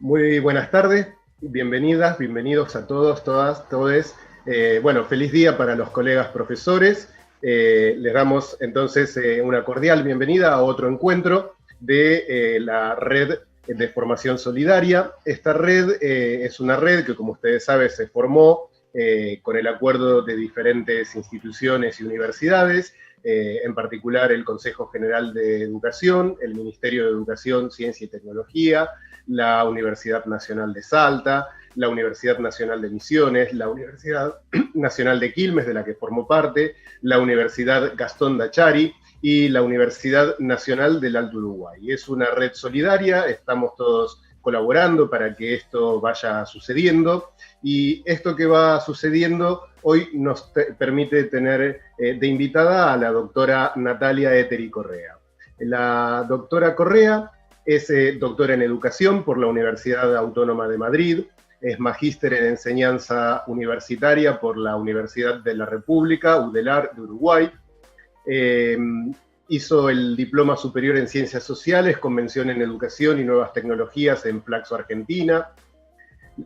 Muy buenas tardes, bienvenidas, bienvenidos a todos, todas, todes. Bueno, feliz día para los colegas profesores. Les damos entonces una cordial bienvenida a otro encuentro de la Red de Formación Solidaria. Esta red es una red que, como ustedes saben, se formó con el acuerdo de diferentes instituciones y universidades, en particular el Consejo General de Educación, el Ministerio de Educación, Ciencia y Tecnología, la Universidad Nacional de Salta, la Universidad Nacional de Misiones, la Universidad Nacional de Quilmes, de la que formó parte, la Universidad Gastón Dachari y la Universidad Nacional del Alto Uruguay. Es una red solidaria, estamos todos colaborando para que esto vaya sucediendo, y esto que va sucediendo hoy nos permite tener de invitada a la doctora Natalia Etteri Correa. La doctora Correa es doctora en educación por la Universidad Autónoma de Madrid, es magíster en enseñanza universitaria por la Universidad de la República, UDELAR de Uruguay. Hizo el diploma superior en ciencias sociales, convención en educación y nuevas tecnologías en Flaxo, Argentina.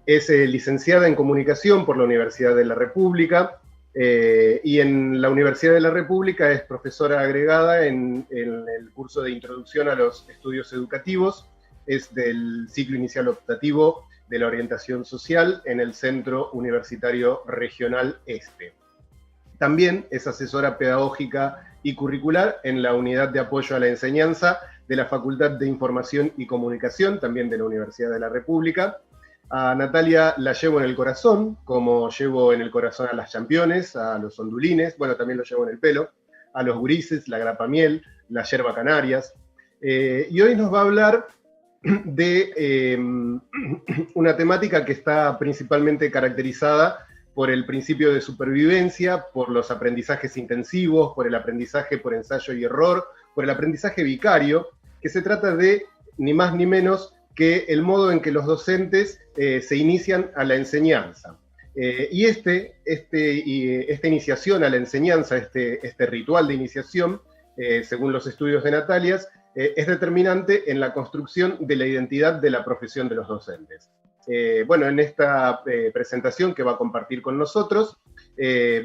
Es licenciada en comunicación por la Universidad de la República, y en la Universidad de la República es profesora agregada en el curso de Introducción a los Estudios Educativos, es del ciclo inicial optativo de la orientación social en el Centro Universitario Regional Este. También es asesora pedagógica y curricular en la Unidad de Apoyo a la Enseñanza de la Facultad de Información y Comunicación, también de la Universidad de la República. A Natalia la llevo en el corazón, como llevo en el corazón a las championes, a los ondulines, bueno, también lo llevo en el pelo, a los gurises, la grapamiel, la yerba canarias. Y hoy nos va a hablar de una temática que está principalmente caracterizada por el principio de supervivencia, por los aprendizajes intensivos, por el aprendizaje por ensayo y error, por el aprendizaje vicario, que se trata de ni más ni menos que el modo en que los docentes se inician a la enseñanza. Y esta iniciación a la enseñanza, este ritual de iniciación, según los estudios de Natalia, es determinante en la construcción de la identidad de la profesión de los docentes. Bueno, en esta presentación que va a compartir con nosotros,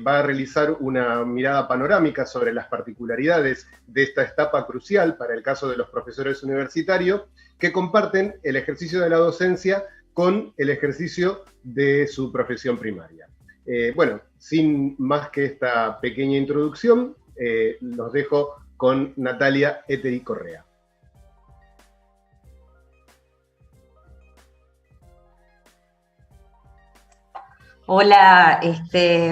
va a realizar una mirada panorámica sobre las particularidades de esta etapa crucial para el caso de los profesores universitarios que comparten el ejercicio de la docencia con el ejercicio de su profesión primaria. Bueno, sin más que esta pequeña introducción, los dejo con Natalia Etteri Correa. Hola,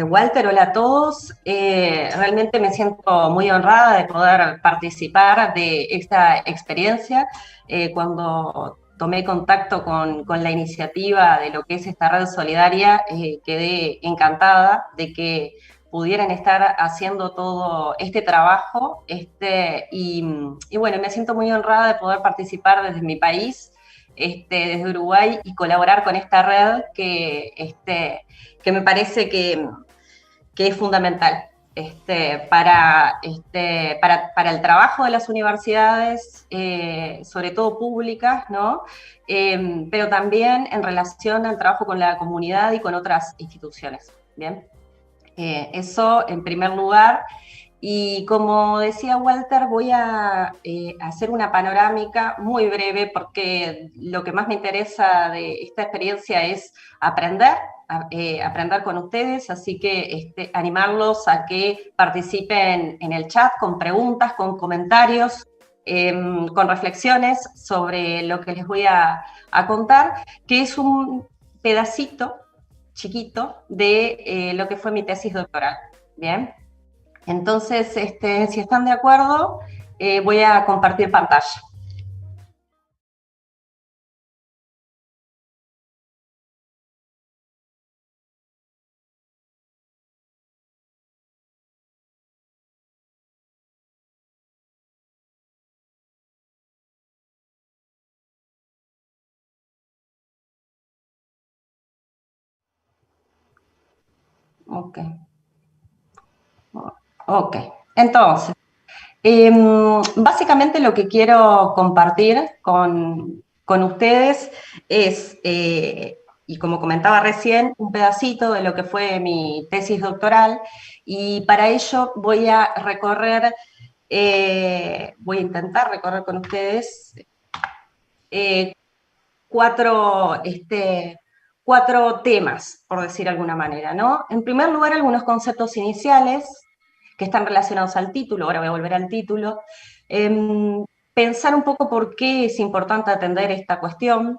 Walter, hola a todos. Realmente me siento muy honrada de poder participar de esta experiencia. Cuando tomé contacto con la iniciativa de lo que es esta red solidaria, quedé encantada de que pudieran estar haciendo todo este trabajo, y bueno, me siento muy honrada de poder participar desde mi país, desde Uruguay, y colaborar con esta red que me parece que es fundamental para el trabajo de las universidades, sobre todo públicas, ¿no? Pero también en relación al trabajo con la comunidad y con otras instituciones. ¿Bien? Eso en primer lugar. Y como decía Walter, voy a hacer una panorámica muy breve, porque lo que más me interesa de esta experiencia es aprender con ustedes, así que animarlos a que participen en el chat con preguntas, con comentarios, con reflexiones sobre lo que les voy a contar, que es un pedacito chiquito de lo que fue mi tesis doctoral. Bien. Entonces, si están de acuerdo, voy a compartir pantalla. Ok. Ok. Entonces, básicamente lo que quiero compartir con ustedes es, y como comentaba recién, un pedacito de lo que fue mi tesis doctoral, y para ello voy a intentar recorrer con ustedes eh, cuatro, cuatro temas, por decir de alguna manera, ¿no? En primer lugar, algunos conceptos iniciales que están relacionados al título, ahora voy a volver al título, pensar un poco por qué es importante atender esta cuestión,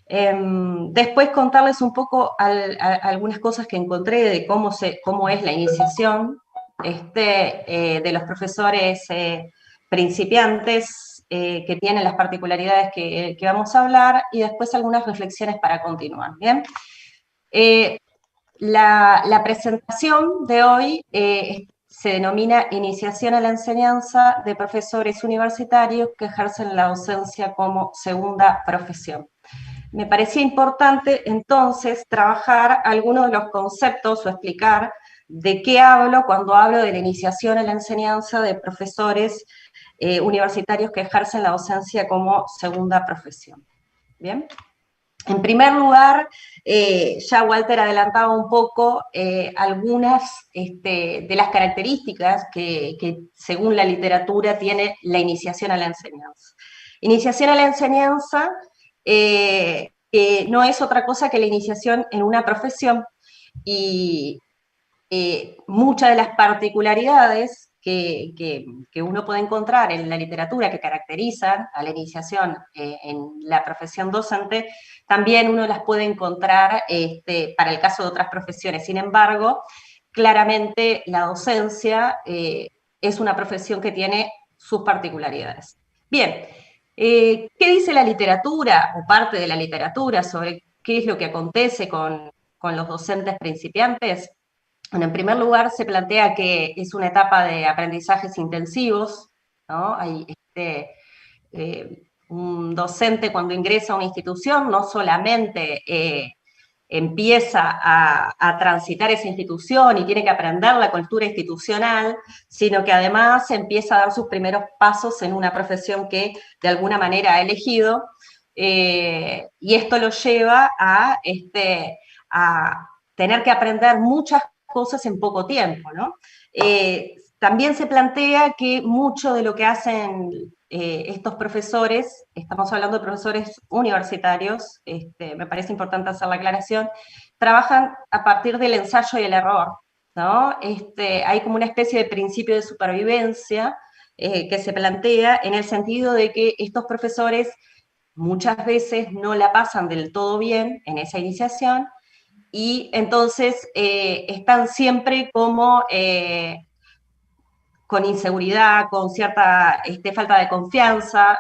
después contarles un poco algunas cosas que encontré de cómo es la iniciación de los profesores principiantes que tienen las particularidades que vamos a hablar, y después algunas reflexiones para continuar, ¿bien? La presentación de hoy se denomina Iniciación a la enseñanza de profesores universitarios que ejercen la docencia como segunda profesión. Me parecía importante entonces trabajar algunos de los conceptos o explicar de qué hablo cuando hablo de la iniciación a la enseñanza de profesores universitarios que ejercen la docencia como segunda profesión. ¿Bien? En primer lugar, ya Walter adelantaba un poco algunas de las características que según la literatura tiene la iniciación a la enseñanza. Iniciación a la enseñanza no es otra cosa que la iniciación en una profesión, y muchas de las particularidades que uno puede encontrar en la literatura que caracterizan a la iniciación en la profesión docente, también uno las puede encontrar para el caso de otras profesiones. Sin embargo, claramente la docencia es una profesión que tiene sus particularidades. Bien, ¿qué dice la literatura o parte de la literatura sobre qué es lo que acontece con los docentes principiantes? Bueno, en primer lugar, se plantea que es una etapa de aprendizajes intensivos, ¿no? Hay un docente cuando ingresa a una institución no solamente empieza a transitar esa institución y tiene que aprender la cultura institucional, sino que además empieza a dar sus primeros pasos en una profesión que de alguna manera ha elegido, y esto lo lleva a tener que aprender muchas cosas en poco tiempo, ¿no? También se plantea que mucho de lo que hacen estos profesores, estamos hablando de profesores universitarios, me parece importante hacer la aclaración, trabajan a partir del ensayo y el error, ¿no? Hay como una especie de principio de supervivencia que se plantea en el sentido de que estos profesores muchas veces no la pasan del todo bien en esa iniciación, y entonces están siempre como con inseguridad, con cierta falta de confianza,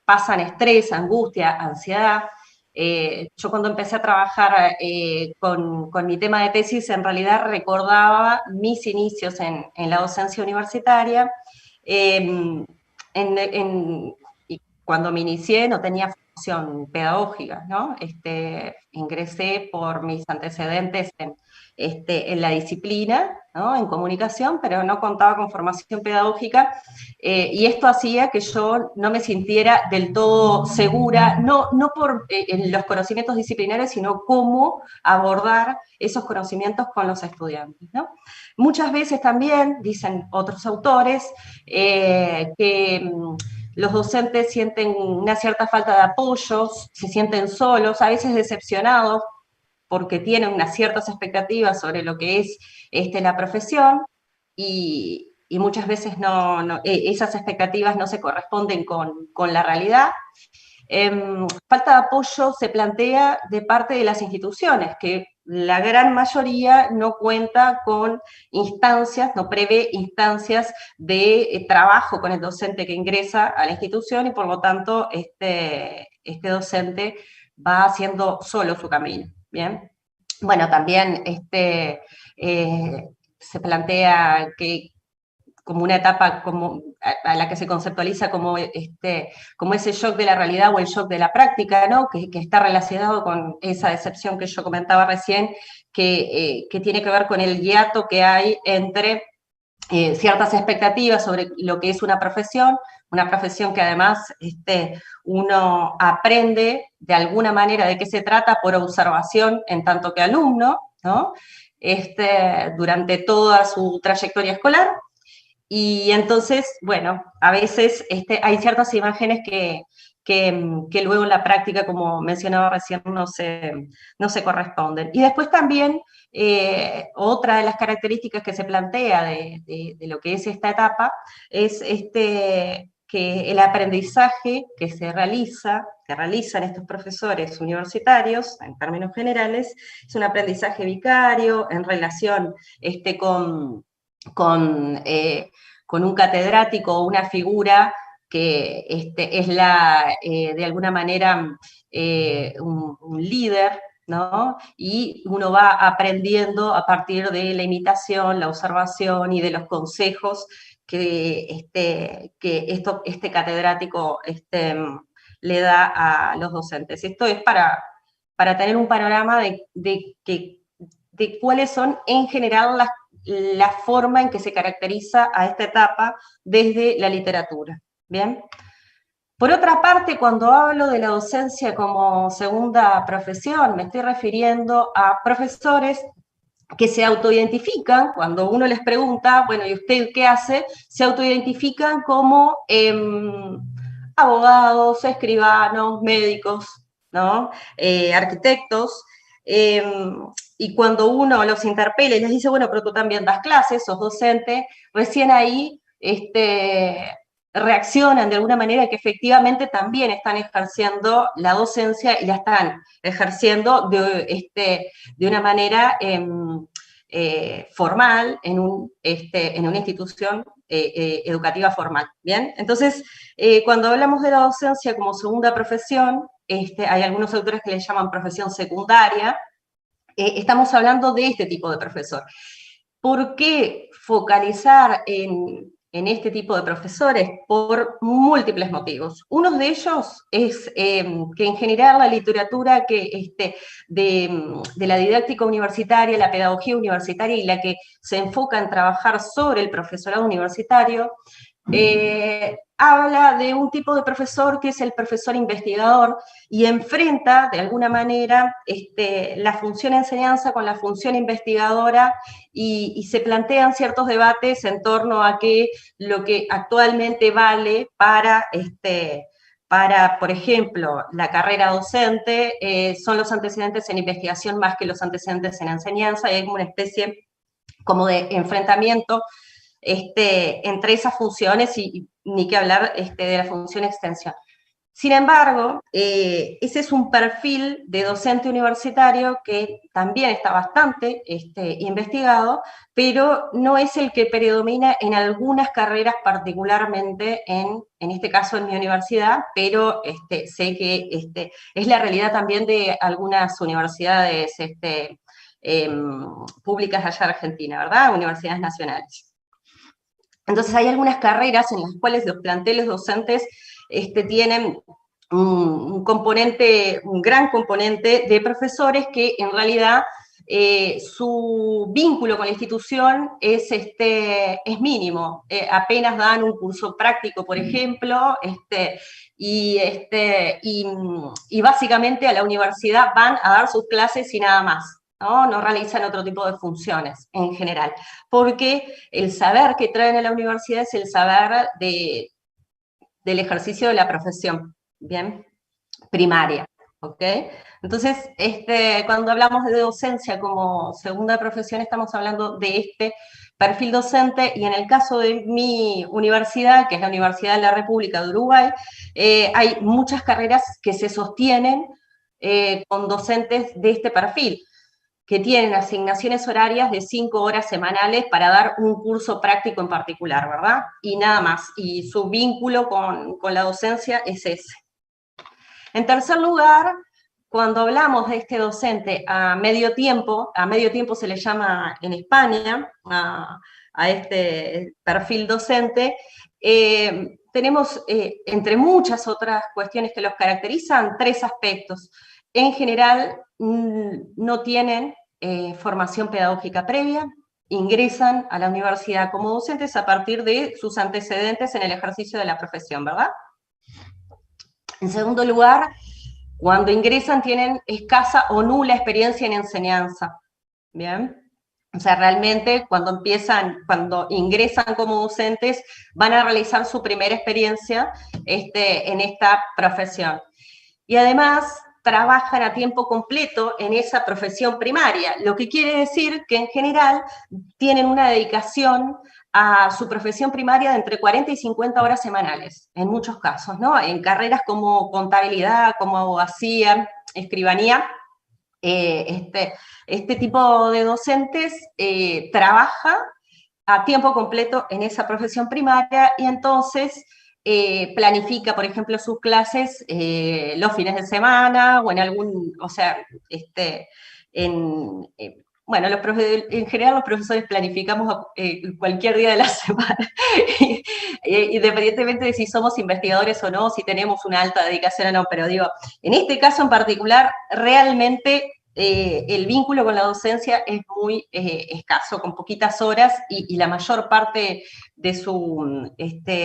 pasan estrés, angustia, ansiedad. Yo cuando empecé a trabajar con mi tema de tesis, en realidad recordaba mis inicios en la docencia universitaria. Y cuando me inicié no tenía formación pedagógica, ¿no? Ingresé por mis antecedentes en la disciplina, ¿no? En comunicación, pero no contaba con formación pedagógica, y esto hacía que yo no me sintiera del todo segura, no por en los conocimientos disciplinarios, sino cómo abordar esos conocimientos con los estudiantes, ¿no? Muchas veces también, dicen otros autores, que los docentes sienten una cierta falta de apoyo, se sienten solos, a veces decepcionados, porque tienen unas ciertas expectativas sobre lo que es la profesión, y muchas veces esas expectativas no se corresponden con la realidad. Falta de apoyo se plantea de parte de las instituciones, que la gran mayoría no cuenta con instancias, no prevé instancias de trabajo con el docente que ingresa a la institución, y por lo tanto este docente va haciendo solo su camino. Bien. Bueno, también se plantea que como una etapa a la que se conceptualiza como ese shock de la realidad o el shock de la práctica, ¿no? Que está relacionado con esa decepción que yo comentaba recién, que tiene que ver con el hiato que hay entre ciertas expectativas sobre lo que es una profesión que además uno aprende de alguna manera de qué se trata por observación en tanto que alumno, ¿no? Durante toda su trayectoria escolar. Y entonces, bueno, a veces hay ciertas imágenes que luego en la práctica, como mencionaba recién, no se corresponden. Y después también, otra de las características que se plantea de lo que es esta etapa es que el aprendizaje que realizan estos profesores universitarios, en términos generales, es un aprendizaje vicario en relación con, eh, con un catedrático o una figura que es de alguna manera un líder, ¿no? Y uno va aprendiendo a partir de la imitación, la observación y de los consejos que este catedrático le da a los docentes. Esto es para tener un panorama de cuáles son en general la forma en que se caracteriza a esta etapa desde la literatura. ¿Bien? Por otra parte, cuando hablo de la docencia como segunda profesión, me estoy refiriendo a profesores que se autoidentifican, cuando uno les pregunta, bueno, ¿y usted qué hace? Se autoidentifican como abogados, escribanos, médicos, ¿no? Arquitectos, eh, y cuando uno los interpela y les dice, bueno, pero tú también das clases, sos docente, recién ahí reaccionan de alguna manera que efectivamente también están ejerciendo la docencia y la están ejerciendo de una manera formal en una institución educativa formal. ¿Bien? Entonces, cuando hablamos de la docencia como segunda profesión, hay algunos autores que le llaman profesión secundaria, estamos hablando de este tipo de profesor. ¿Por qué focalizar en este tipo de profesores? Por múltiples motivos. Uno de ellos es que en general la literatura de la didáctica universitaria, la pedagogía universitaria y la que se enfoca en trabajar sobre el profesorado universitario, habla de un tipo de profesor que es el profesor investigador y enfrenta de alguna manera la función enseñanza con la función investigadora y se plantean ciertos debates en torno a lo que actualmente vale para, por ejemplo, la carrera docente, son los antecedentes en investigación más que los antecedentes en enseñanza, y hay como una especie como de enfrentamiento entre esas funciones y ni que hablar de la función extensión. Sin embargo, ese es un perfil de docente universitario que también está bastante investigado, pero no es el que predomina en algunas carreras, particularmente en este caso en mi universidad, pero sé que es la realidad también de algunas universidades públicas allá en Argentina, ¿verdad? Universidades nacionales. Entonces hay algunas carreras en las cuales los planteles docentes tienen un gran componente de profesores que en realidad su vínculo con la institución es mínimo. Apenas dan un curso práctico, por ejemplo, y básicamente a la universidad van a dar sus clases y nada más. No realizan otro tipo de funciones en general, porque el saber que traen a la universidad es el saber del ejercicio de la profesión, ¿bien? Primaria, ¿ok? Entonces, cuando hablamos de docencia como segunda profesión, estamos hablando de este perfil docente, y en el caso de mi universidad, que es la Universidad de la República de Uruguay, hay muchas carreras que se sostienen con docentes de este perfil, que tienen asignaciones horarias de 5 horas semanales para dar un curso práctico en particular, ¿verdad? Y nada más, y su vínculo con la docencia es ese. En tercer lugar, cuando hablamos de este docente a medio tiempo se le llama en España a este perfil docente, tenemos, entre muchas otras cuestiones que los caracterizan, 3 aspectos. En general, no tienen formación pedagógica previa, ingresan a la universidad como docentes a partir de sus antecedentes en el ejercicio de la profesión, ¿verdad? En segundo lugar, cuando ingresan tienen escasa o nula experiencia en enseñanza, ¿bien? O sea, realmente cuando ingresan como docentes, van a realizar su primera experiencia en esta profesión. Y además trabajan a tiempo completo en esa profesión primaria, lo que quiere decir que en general tienen una dedicación a su profesión primaria de entre 40 y 50 horas semanales, en muchos casos, ¿no? En carreras como contabilidad, como abogacía, escribanía, este tipo de docentes trabaja a tiempo completo en esa profesión primaria y entonces planifica, por ejemplo, sus clases los fines de semana o en algún, o sea, bueno, en general los profesores planificamos cualquier día de la semana, independientemente de si somos investigadores o no, si tenemos una alta dedicación o no, pero digo, en este caso en particular, realmente el vínculo con la docencia es muy escaso, con poquitas horas y la mayor parte de su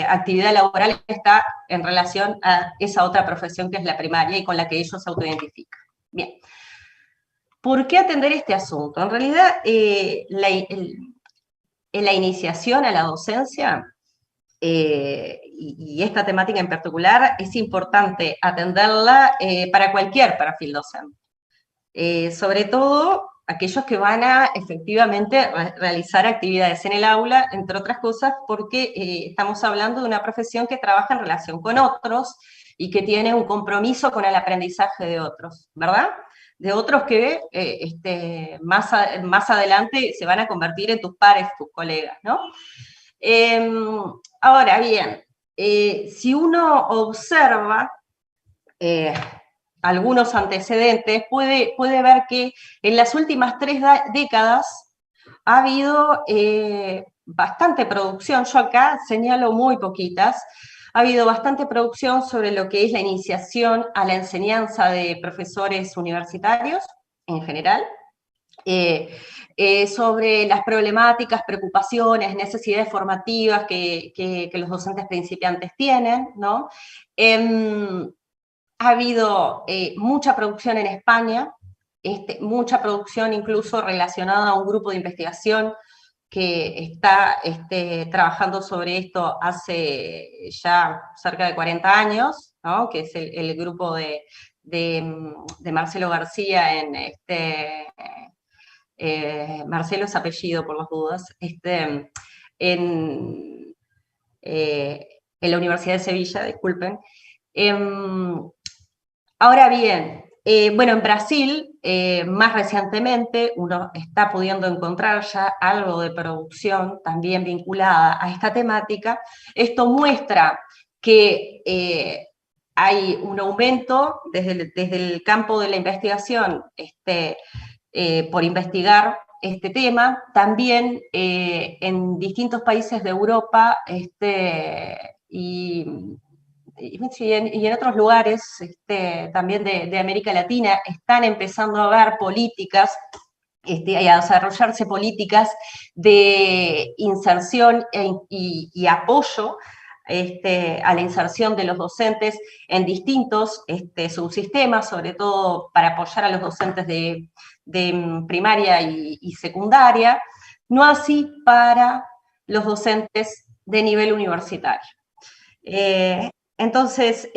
actividad laboral está en relación a esa otra profesión que es la primaria y con la que ellos se autoidentifican. Bien. ¿Por qué atender este asunto? En realidad, en la iniciación a la docencia, y esta temática en particular, es importante atenderla para cualquier perfil docente. Sobre todo aquellos que van a efectivamente realizar actividades en el aula, entre otras cosas, porque estamos hablando de una profesión que trabaja en relación con otros y que tiene un compromiso con el aprendizaje de otros, ¿verdad? De otros que más adelante se van a convertir en tus pares, tus colegas, ¿no? Ahora bien, si uno observa algunos antecedentes, puede ver que en las últimas 3 décadas ha habido bastante producción, yo acá señalo muy poquitas, ha habido bastante producción sobre lo que es la iniciación a la enseñanza de profesores universitarios en general, sobre las problemáticas, preocupaciones, necesidades formativas que los docentes principiantes tienen, ¿no? Ha habido mucha producción en España, mucha producción incluso relacionada a un grupo de investigación que está trabajando sobre esto hace ya cerca de 40 años, ¿no? Que es el grupo de Marcelo García Marcelo es apellido por las dudas, en la Universidad de Sevilla, disculpen. Ahora bien, bueno, en Brasil, más recientemente, uno está pudiendo encontrar ya algo de producción también vinculada a esta temática. Esto muestra que hay un aumento desde el campo de la investigación por investigar este tema, también en distintos países de Europa y en otros lugares también de América Latina están empezando a haber políticas y a desarrollarse políticas de inserción y apoyo a la inserción de los docentes en distintos subsistemas, sobre todo para apoyar a los docentes de primaria y secundaria, no así para los docentes de nivel universitario. Entonces,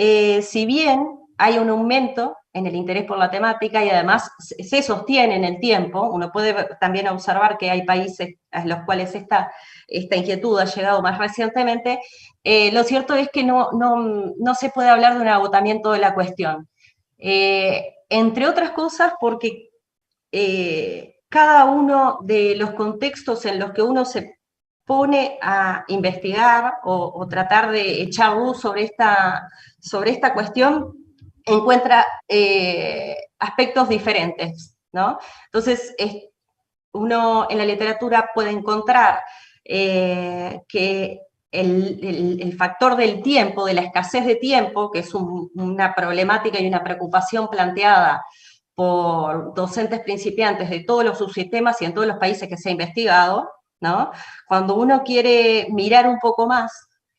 si bien hay un aumento en el interés por la temática y además se sostiene en el tiempo, uno puede también observar que hay países a los cuales esta inquietud ha llegado más recientemente, lo cierto es que no se puede hablar de un agotamiento de la cuestión. Entre otras cosas porque cada uno de los contextos en los que uno se pone a investigar o tratar de echar luz sobre esta cuestión, encuentra aspectos diferentes, ¿no? Entonces, uno en la literatura puede encontrar que el factor del tiempo, de la escasez de tiempo, que es una problemática y una preocupación planteada por docentes principiantes de todos los subsistemas y en todos los países que se ha investigado, ¿no? Cuando uno quiere mirar un poco más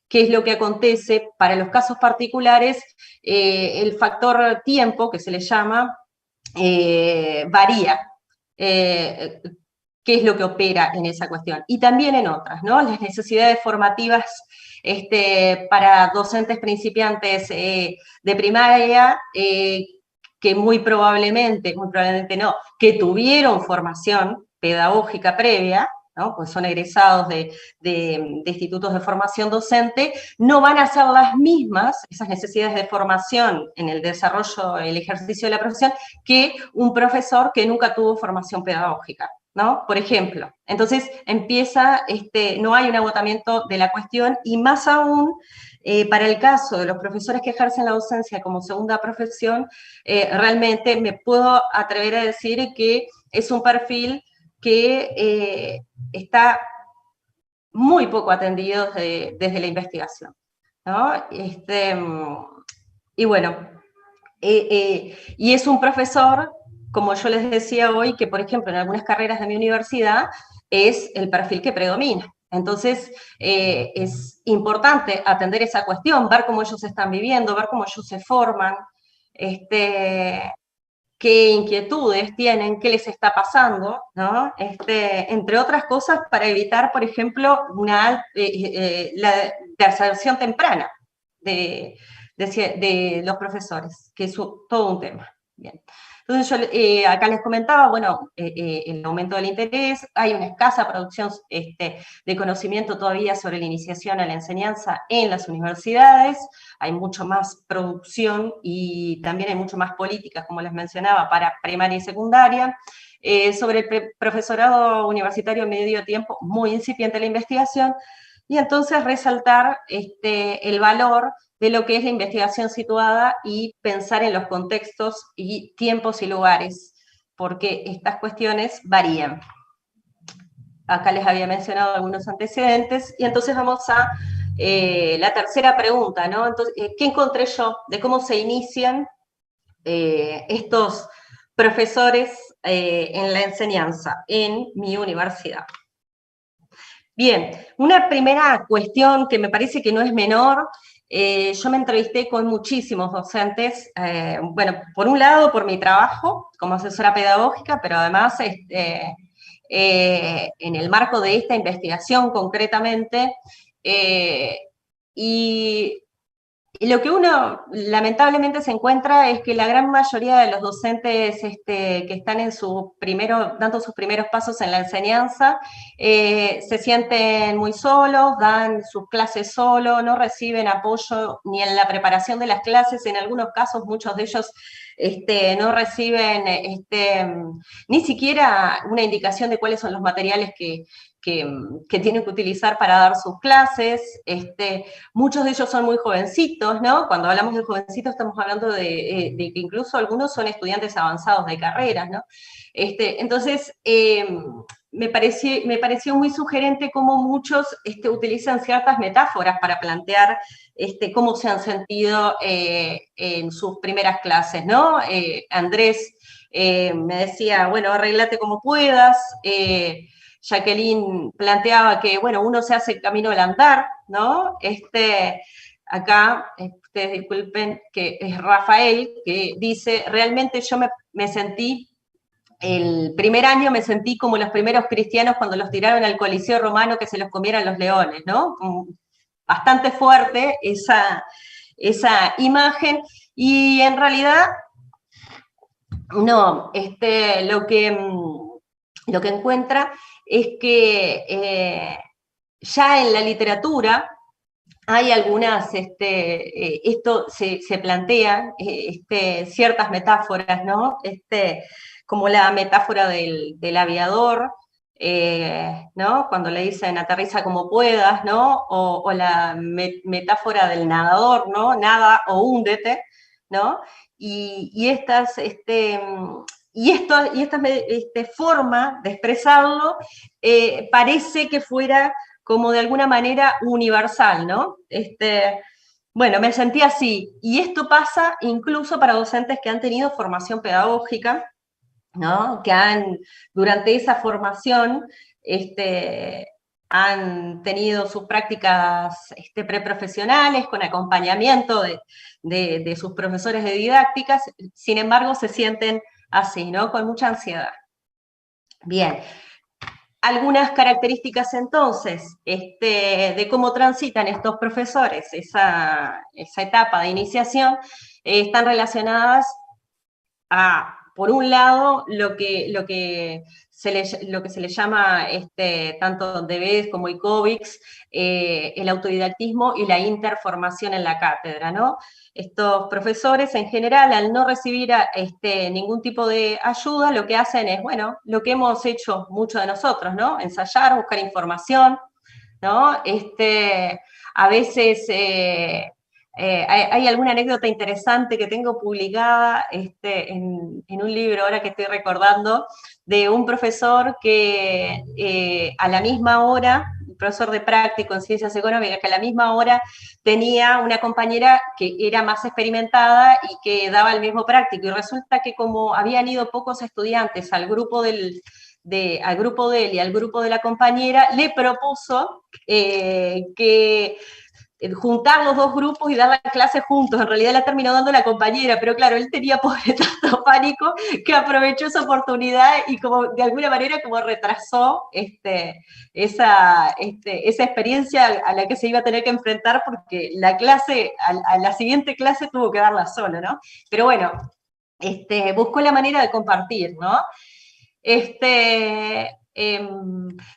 qué es lo que acontece, para los casos particulares, el factor tiempo, que se le llama, varía. Qué es lo que opera en esa cuestión. Y también en otras, ¿no? Las necesidades formativas para docentes principiantes de primaria, que muy probablemente no, que tuvieron formación pedagógica previa, ¿no? Pues son egresados de institutos de formación docente, no van a ser las mismas, esas necesidades de formación en el desarrollo, el ejercicio de la profesión, que un profesor que nunca tuvo formación pedagógica, ¿no? Por ejemplo. Entonces empieza, no hay un agotamiento de la cuestión, y más aún, para el caso de los profesores que ejercen la docencia como segunda profesión, realmente me puedo atrever a decir que es un perfil que está muy poco atendido desde la investigación, ¿no? Y bueno, y es un profesor, como yo les decía hoy, que por ejemplo en algunas carreras de mi universidad es el perfil que predomina. Entonces, es importante atender esa cuestión, ver cómo ellos están viviendo, ver cómo ellos se forman, qué inquietudes tienen, qué les está pasando, ¿no? Entre otras cosas, para evitar, por ejemplo, la deserción temprana de los profesores, que es todo un tema. Bien. Entonces yo acá les comentaba, bueno, el aumento del interés, hay una escasa producción de conocimiento todavía sobre la iniciación a la enseñanza en las universidades, hay mucho más producción y también hay mucho más políticas, como les mencionaba, para primaria y secundaria. Sobre el profesorado universitario medio tiempo, muy incipiente la investigación, y entonces resaltar el valor de lo que es la investigación situada y pensar en los contextos y tiempos y lugares, porque estas cuestiones varían. Acá les había mencionado algunos antecedentes, y entonces vamos a la tercera pregunta, ¿no? Entonces, ¿qué encontré yo de cómo se inician estos profesores en la enseñanza en mi universidad? Bien, una primera cuestión que me parece que no es menor, yo me entrevisté con muchísimos docentes, bueno, por un lado por mi trabajo como asesora pedagógica, pero además en el marco de esta investigación concretamente, y lo que uno lamentablemente se encuentra es que la gran mayoría de los docentes que están dando sus primeros pasos en la enseñanza, se sienten muy solos, dan sus clases solos, no reciben apoyo ni en la preparación de las clases, en algunos casos muchos de ellos no reciben ni siquiera una indicación de cuáles son los materiales que tienen que utilizar para dar sus clases. Muchos de ellos son muy jovencitos, ¿no? Cuando hablamos de jovencitos estamos hablando de que incluso algunos son estudiantes avanzados de carreras, ¿no? Entonces, me pareció muy sugerente cómo muchos utilizan ciertas metáforas para plantear cómo se han sentido en sus primeras clases, ¿no? Andrés me decía, bueno, arréglate como puedas. Jacqueline planteaba que, bueno, uno se hace el camino al andar, ¿no? Acá, ustedes disculpen, que es Rafael, que dice, realmente yo me sentí, el primer año me sentí como los primeros cristianos cuando los tiraron al Coliseo Romano que se los comieran los leones, ¿no? Bastante fuerte esa imagen, y en realidad, no, lo que encuentra es que ya en la literatura hay algunas, esto se plantean ciertas metáforas, ¿no? Como la metáfora del aviador, ¿no? Cuando le dicen aterriza como puedas, ¿no? O la metáfora del nadador, ¿no? Nada o húndete, ¿no? Y esta forma de expresarlo parece que fuera como de alguna manera universal, ¿no? Bueno, me sentí así, y esto pasa incluso para docentes que han tenido formación pedagógica, ¿no? Que durante esa formación, han tenido sus prácticas preprofesionales con acompañamiento de sus profesores de didácticas, sin embargo se sienten así, ¿no? Con mucha ansiedad. Bien. Algunas características entonces de cómo transitan estos profesores esa etapa de iniciación están relacionadas a, por un lado, lo que se le llama, tanto DBS como ICOBICS, el autodidactismo y la interformación en la cátedra, ¿no? Estos profesores, en general, al no recibir ningún tipo de ayuda, lo que hacen es, bueno, lo que hemos hecho muchos de nosotros, ¿no? Ensayar, buscar información, ¿no? A veces hay alguna anécdota interesante que tengo publicada en un libro, ahora que estoy recordando, de un profesor que a la misma hora, un profesor de práctico en ciencias económicas, que a la misma hora tenía una compañera que era más experimentada y que daba el mismo práctico, y resulta que como habían ido pocos estudiantes al grupo de él y al grupo de la compañera, le propuso que juntar los dos grupos y dar la clase juntos. En realidad la terminó dando la compañera, pero claro, él tenía pobre tanto pánico que aprovechó esa oportunidad y como de alguna manera como retrasó esa experiencia a la que se iba a tener que enfrentar, porque la clase, a la siguiente clase tuvo que darla solo, ¿no? Pero bueno, buscó la manera de compartir, ¿no?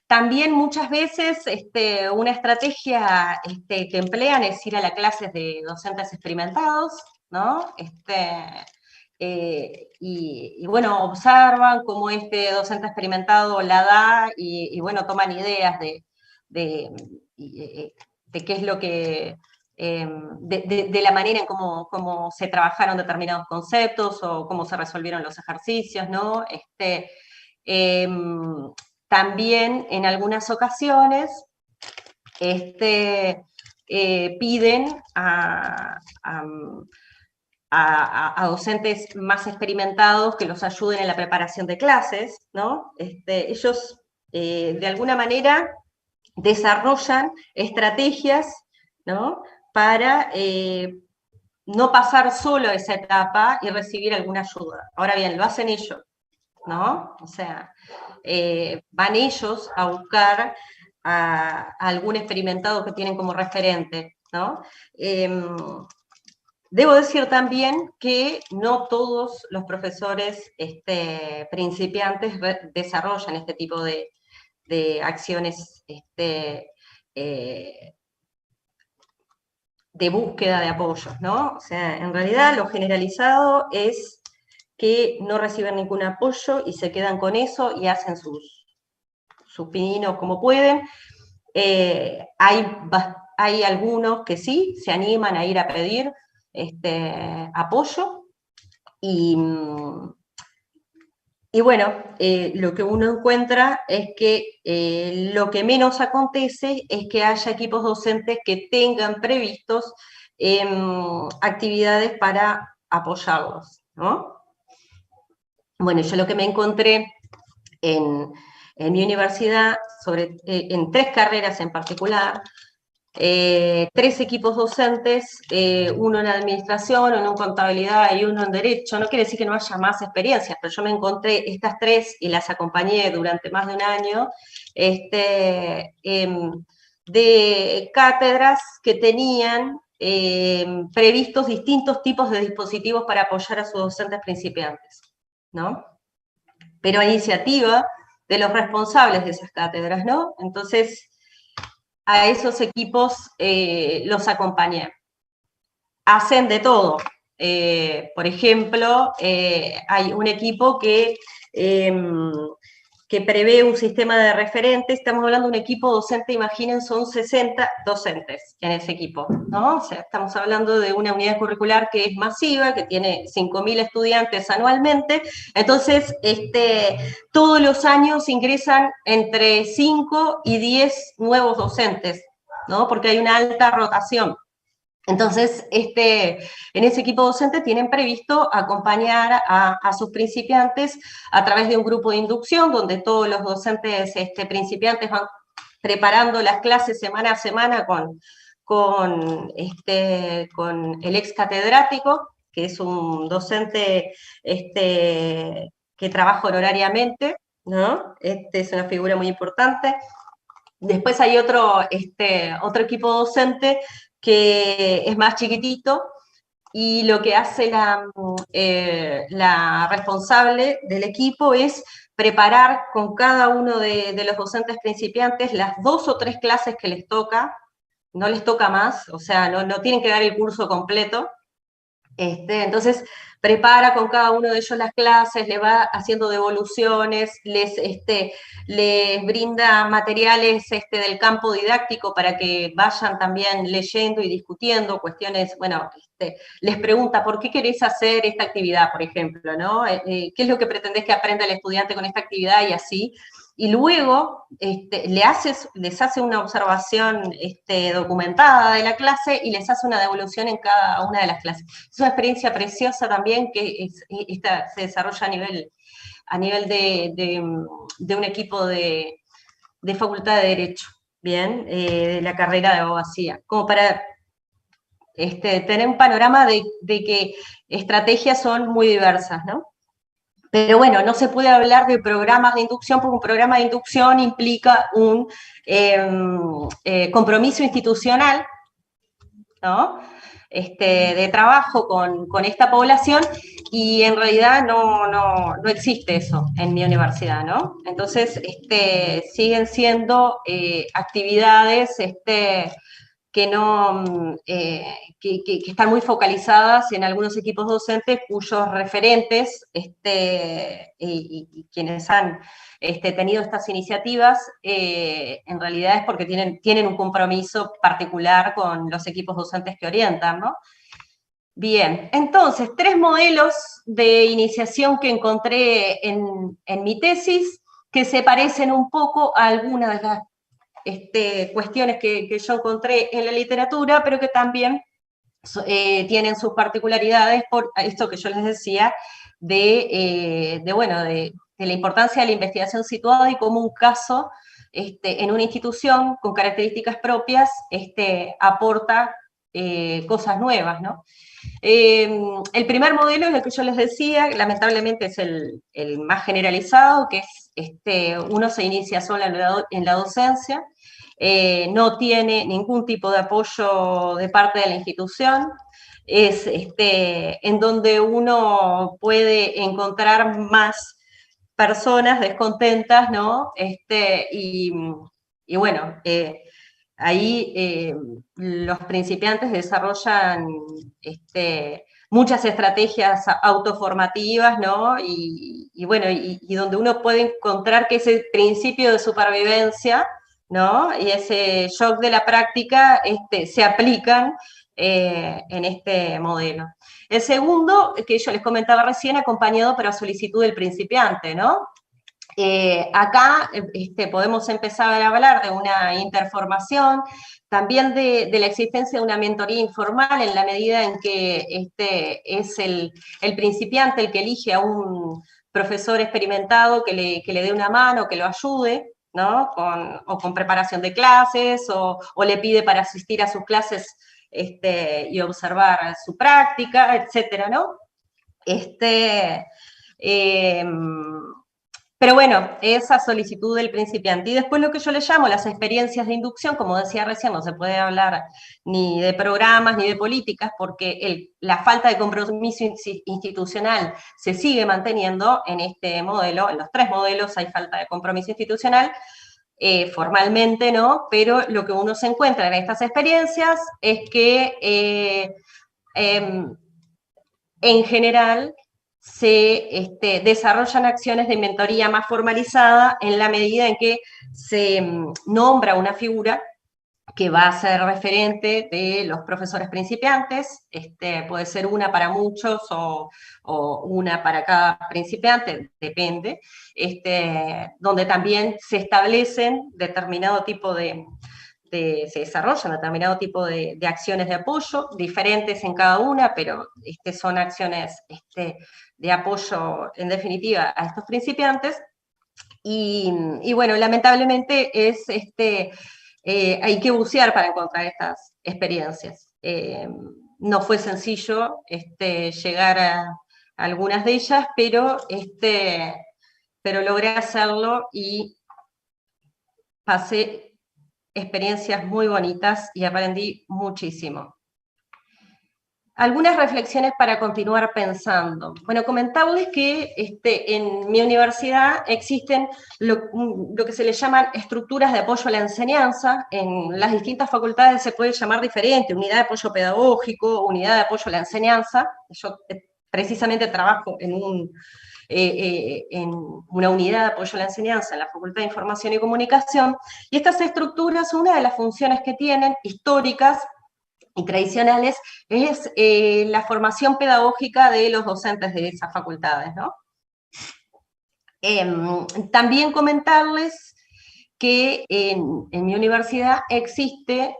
También muchas veces una estrategia que emplean es ir a las clases de docentes experimentados, ¿no? Y bueno, observan cómo este docente experimentado la da y bueno, toman ideas de qué es lo que, de la manera en cómo se trabajaron determinados conceptos o cómo se resolvieron los ejercicios, ¿no? También en algunas ocasiones piden a docentes más experimentados que los ayuden en la preparación de clases, ¿no? Ellos de alguna manera desarrollan estrategias, ¿no? Para no pasar solo esa etapa y recibir alguna ayuda. Ahora bien, lo hacen ellos, ¿no? O sea, van ellos a buscar a algún experimentado que tienen como referente, ¿no? Debo decir también que no todos los profesores principiantes desarrollan este tipo de acciones de búsqueda de apoyos, ¿no? O sea, en realidad lo generalizado es que no reciben ningún apoyo y se quedan con eso y hacen sus pininos como pueden. Hay algunos que sí se animan a ir a pedir apoyo y bueno, lo que uno encuentra es que lo que menos acontece es que haya equipos docentes que tengan previstos actividades para apoyarlos, ¿no? Bueno, yo lo que me encontré en mi universidad, en 3 carreras en particular, 3 equipos docentes, uno en administración, uno en contabilidad y uno en derecho. No quiere decir que no haya más experiencias, pero yo me encontré estas 3 y las acompañé durante más de un año, de cátedras que tenían previstos distintos tipos de dispositivos para apoyar a sus docentes principiantes, ¿no? Pero a iniciativa de los responsables de esas cátedras, ¿no? Entonces, a esos equipos los acompañé. Hacen de todo. Por ejemplo, hay un equipo que prevé un sistema de referentes. Estamos hablando de un equipo docente, imaginen, son 60 docentes en ese equipo, ¿no? O sea, estamos hablando de una unidad curricular que es masiva, que tiene 5.000 estudiantes anualmente. Entonces, todos los años ingresan entre 5 y 10 nuevos docentes, ¿no? Porque hay una alta rotación. Entonces, en ese equipo docente tienen previsto acompañar a sus principiantes a través de un grupo de inducción, donde todos los docentes principiantes van preparando las clases semana a semana con el ex catedrático, que es un docente que trabaja honorariamente, ¿no? Es una figura muy importante. Después hay otro equipo docente que es más chiquitito, y lo que hace la responsable del equipo es preparar con cada uno de los docentes principiantes las 2 o 3 clases que les toca, no les toca más, o sea, no tienen que dar el curso completo. Entonces, prepara con cada uno de ellos las clases, le va haciendo devoluciones, les brinda materiales del campo didáctico para que vayan también leyendo y discutiendo cuestiones, bueno, les pregunta, ¿por qué querés hacer esta actividad, por ejemplo, ¿no? ¿Qué es lo que pretendés que aprenda el estudiante con esta actividad? Y así. Y luego les hace una observación documentada de la clase y les hace una devolución en cada una de las clases. Es una experiencia preciosa también que se desarrolla a nivel de un equipo de Facultad de Derecho, ¿bien? De la carrera de abogacía, como para tener un panorama de que estrategias son muy diversas, ¿no? Pero bueno, no se puede hablar de programas de inducción porque un programa de inducción implica un compromiso institucional, ¿no? De trabajo con esta población, y en realidad no existe eso en mi universidad, ¿no? Entonces, siguen siendo actividades que, no, que están muy focalizadas en algunos equipos docentes cuyos referentes y quienes han tenido estas iniciativas, en realidad es porque tienen un compromiso particular con los equipos docentes que orientan, ¿no? Bien, entonces, 3 modelos de iniciación que encontré en mi tesis, que se parecen un poco a algunas de las cuestiones que yo encontré en la literatura, pero que también tienen sus particularidades por esto que yo les decía, de la importancia de la investigación situada y como un caso en una institución con características propias aporta cosas nuevas, ¿no? El primer modelo es el que yo les decía, lamentablemente es el más generalizado, que es uno se inicia solo en la docencia, no tiene ningún tipo de apoyo de parte de la institución, es en donde uno puede encontrar más personas descontentas, ¿no? Y bueno, ahí los principiantes desarrollan muchas estrategias autoformativas, ¿no? Y bueno, y donde uno puede encontrar que ese principio de supervivencia, ¿no? Y ese shock de la práctica se aplican en este modelo. El segundo, que yo les comentaba recién, acompañado pero a solicitud del principiante, ¿no? Acá podemos empezar a hablar de una interformación, también de la existencia de una mentoría informal en la medida en que es el principiante el que elige a un profesor experimentado que le dé una mano, que lo ayude, ¿no? Con preparación de clases, o le pide para asistir a sus clases y observar su práctica, etcétera, ¿no? Eh, pero bueno, esa solicitud del principiante. Y después lo que yo le llamo las experiencias de inducción, como decía recién, no se puede hablar ni de programas ni de políticas, porque la falta de compromiso institucional se sigue manteniendo en este modelo, en los 3 modelos hay falta de compromiso institucional, formalmente, ¿no? Pero lo que uno se encuentra en estas experiencias es que en general se desarrollan acciones de mentoría más formalizada en la medida en que se nombra una figura que va a ser referente de los profesores principiantes, puede ser una para muchos o una para cada principiante, depende, donde también se establecen determinado tipo de se desarrollan determinado tipo de acciones de apoyo, diferentes en cada una, pero son acciones de apoyo, en definitiva, a estos principiantes. Y bueno, lamentablemente hay que bucear para encontrar estas experiencias. No fue sencillo llegar a algunas de ellas, pero logré hacerlo y pasé experiencias muy bonitas y aprendí muchísimo. Algunas reflexiones para continuar pensando. Bueno, comentarles que en mi universidad existen lo que se le llaman estructuras de apoyo a la enseñanza. En las distintas facultades se puede llamar diferente, unidad de apoyo pedagógico, unidad de apoyo a la enseñanza. Yo precisamente trabajo en una unidad de apoyo a la enseñanza en la Facultad de Información y Comunicación, y estas estructuras, una de las funciones que tienen, históricas y tradicionales, es la formación pedagógica de los docentes de esas facultades, ¿no? También comentarles que en mi universidad existe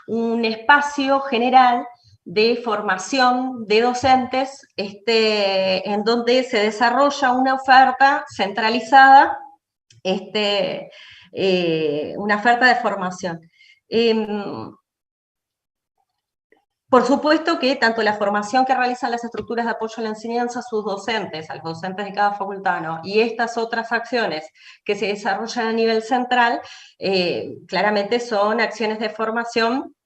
un espacio general de formación de docentes, en donde se desarrolla una oferta centralizada, una oferta de formación. Por supuesto que tanto la formación que realizan las estructuras de apoyo a la enseñanza a sus docentes, a los docentes de cada facultad, ¿no? Y estas otras acciones que se desarrollan a nivel central, claramente son acciones de formación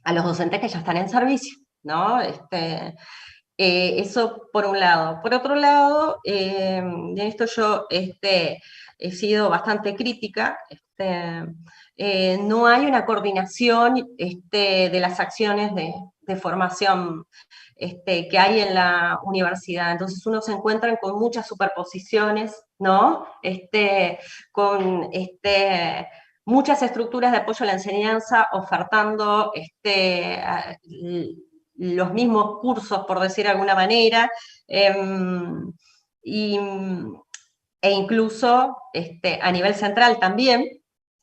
a los docentes que ya están en servicio, ¿no? Eso por un lado. Por otro lado, en esto yo he sido bastante crítica, no hay una coordinación de las acciones de formación que hay en la universidad. Entonces uno se encuentra con muchas superposiciones, ¿no? Con muchas estructuras de apoyo a la enseñanza ofertando los mismos cursos, por decir de alguna manera, e incluso a nivel central también.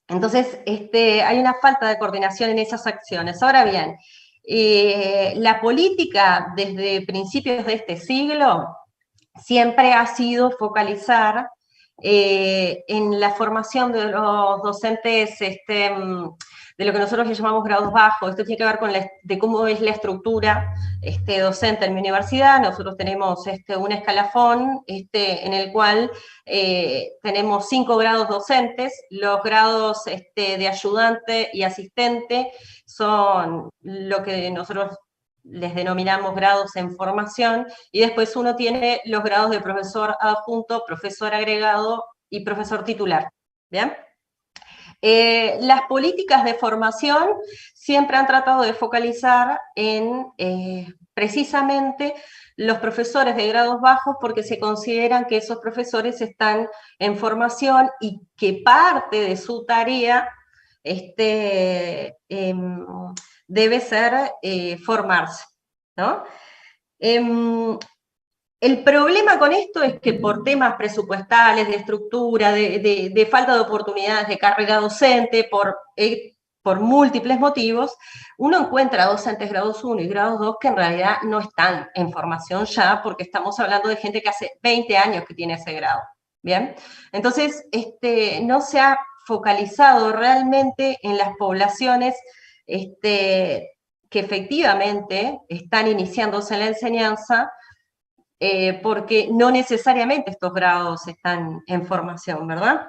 Entonces, hay una falta de coordinación en esas acciones. Ahora bien, la política desde principios de este siglo siempre ha sido focalizar en la formación de los docentes de lo que nosotros le llamamos grados bajos. Esto tiene que ver con de cómo es la estructura docente en mi universidad. Nosotros tenemos un escalafón en el cual tenemos 5 grados docentes. Los grados de ayudante y asistente son lo que nosotros les denominamos grados en formación, y después uno tiene los grados de profesor adjunto, profesor agregado y profesor titular. ¿Bien? Las políticas de formación siempre han tratado de focalizar en precisamente los profesores de grados bajos, porque se consideran que esos profesores están en formación y que parte de su tarea debe ser formarse, ¿no? El problema con esto es que por temas presupuestales, de estructura, de falta de oportunidades de carrera docente, por múltiples motivos, uno encuentra docentes grados 1 y grados 2 que en realidad no están en formación ya, porque estamos hablando de gente que hace 20 años que tiene ese grado. ¿Bien? Entonces, no se ha focalizado realmente en las poblaciones que efectivamente están iniciándose en la enseñanza, porque no necesariamente estos grados están en formación, ¿verdad?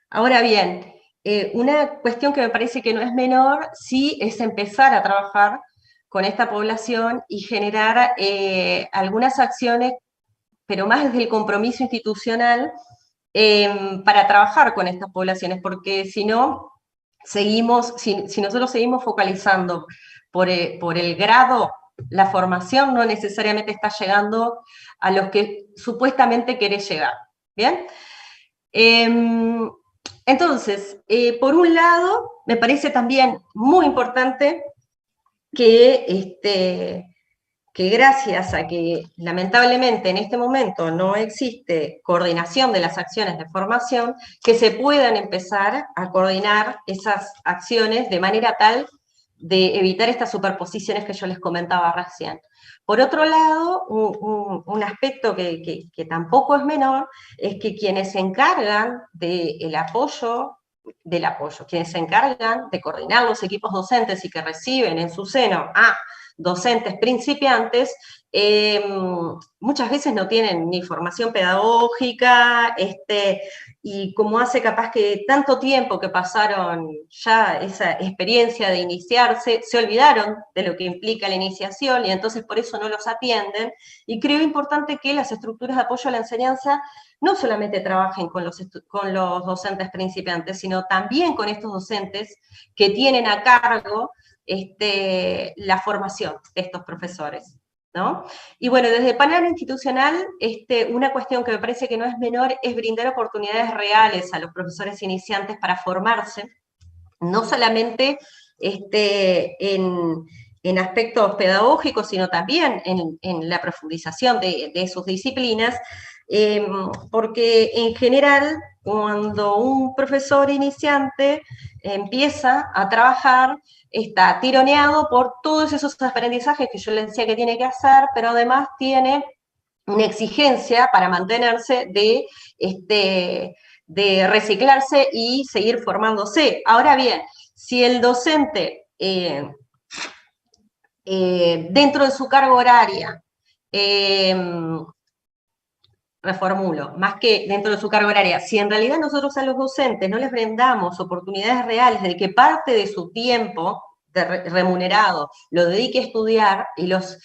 Ahora bien, una cuestión que me parece que no es menor, sí es empezar a trabajar con esta población y generar algunas acciones, pero más desde el compromiso institucional, para trabajar con estas poblaciones, porque si no, si nosotros seguimos focalizando por el grado, la formación no necesariamente está llegando a los que supuestamente querés llegar. ¿Bien? Entonces, por un lado, me parece también muy importante que que gracias a que lamentablemente en este momento no existe coordinación de las acciones de formación, que se puedan empezar a coordinar esas acciones de manera tal de evitar estas superposiciones que yo les comentaba recién. Por otro lado, un aspecto que tampoco es menor, es que quienes se encargan del apoyo, quienes se encargan de coordinar los equipos docentes y que reciben en su seno a docentes principiantes, muchas veces no tienen ni formación pedagógica, y como hace capaz que tanto tiempo que pasaron ya esa experiencia de iniciarse, se olvidaron de lo que implica la iniciación y entonces por eso no los atienden. Y creo importante que las estructuras de apoyo a la enseñanza no solamente trabajen con los docentes principiantes, sino también con estos docentes que tienen a cargo la formación de estos profesores, ¿no? Y bueno, desde el panel institucional, una cuestión que me parece que no es menor es brindar oportunidades reales a los profesores iniciantes para formarse, no solamente en aspectos pedagógicos, sino también en la profundización de sus disciplinas, porque en general, cuando un profesor iniciante empieza a trabajar, está tironeado por todos esos aprendizajes que yo les decía que tiene que hacer, pero además tiene una exigencia para mantenerse de reciclarse y seguir formándose. Ahora bien, si el docente, dentro de su carga horaria, reformulo, más que dentro de su carga horaria, si en realidad nosotros a los docentes no les brindamos oportunidades reales de que parte de su tiempo remunerado lo dedique a estudiar y los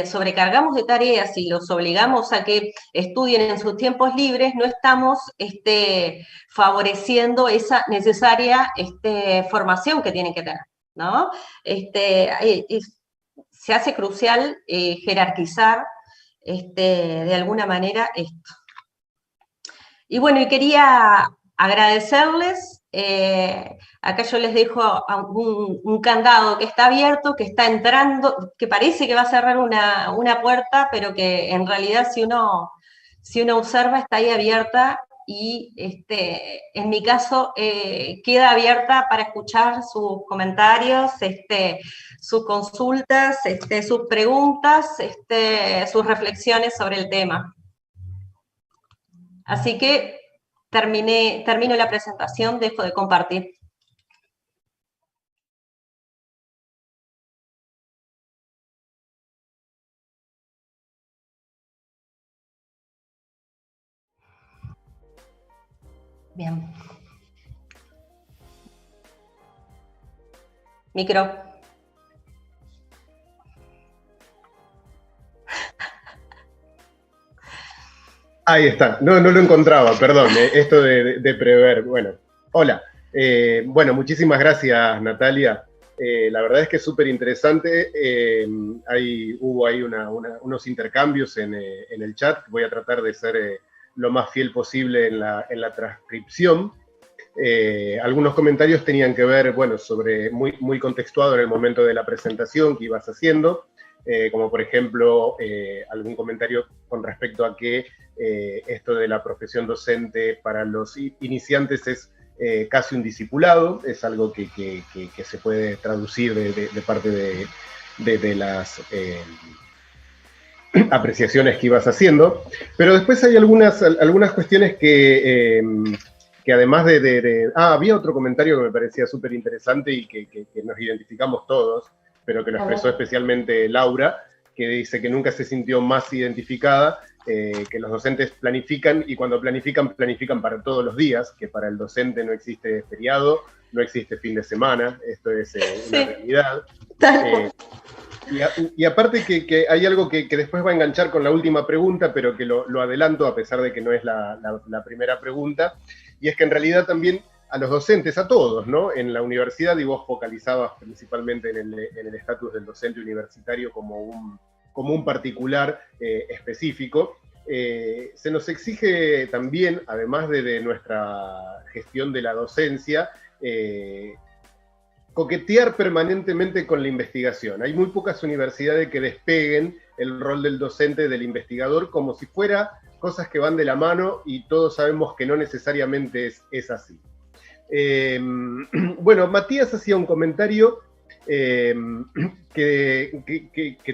sobrecargamos de tareas y los obligamos a que estudien en sus tiempos libres, no estamos favoreciendo esa necesaria formación que tienen que tener, ¿no? Se hace crucial jerarquizar de alguna manera esto. Y bueno, y quería agradecerles, acá yo les dejo un candado que está abierto, que está entrando, que parece que va a cerrar una puerta, pero que en realidad si uno observa está ahí abierta y en mi caso queda abierta para escuchar sus comentarios, sus consultas, sus preguntas, sus reflexiones sobre el tema. Así que termino la presentación, dejo de compartir. Bien. Micro. Ahí está, no lo encontraba, perdón, esto de prever. Bueno, hola. Bueno, muchísimas gracias, Natalia. La verdad es que es súper interesante. Hubo ahí unos intercambios en el chat. Voy a tratar de ser lo más fiel posible en la transcripción. Algunos comentarios tenían que ver, bueno, muy contextuado en el momento de la presentación que ibas haciendo. Como por ejemplo algún comentario con respecto a que esto de la profesión docente para los iniciantes es casi un discipulado, es algo que se puede traducir de parte de las apreciaciones que ibas haciendo, pero después hay algunas cuestiones que además había otro comentario que me parecía súper interesante y que nos identificamos todos, pero que lo expresó especialmente Laura, que dice que nunca se sintió más identificada, que los docentes planifican, y cuando planifican para todos los días, que para el docente no existe feriado, no existe fin de semana, esto es una realidad. Y aparte que hay algo que después va a enganchar con la última pregunta, pero que lo adelanto a pesar de que no es la primera pregunta, y es que en realidad también a los docentes, a todos, ¿no? En la universidad, y vos focalizabas principalmente en el estatus del docente universitario como un particular específico, se nos exige también, además de nuestra gestión de la docencia, coquetear permanentemente con la investigación. Hay muy pocas universidades que despeguen el rol del docente, del investigador, como si fuera cosas que van de la mano, y todos sabemos que no necesariamente es así. Bueno, Matías hacía un comentario que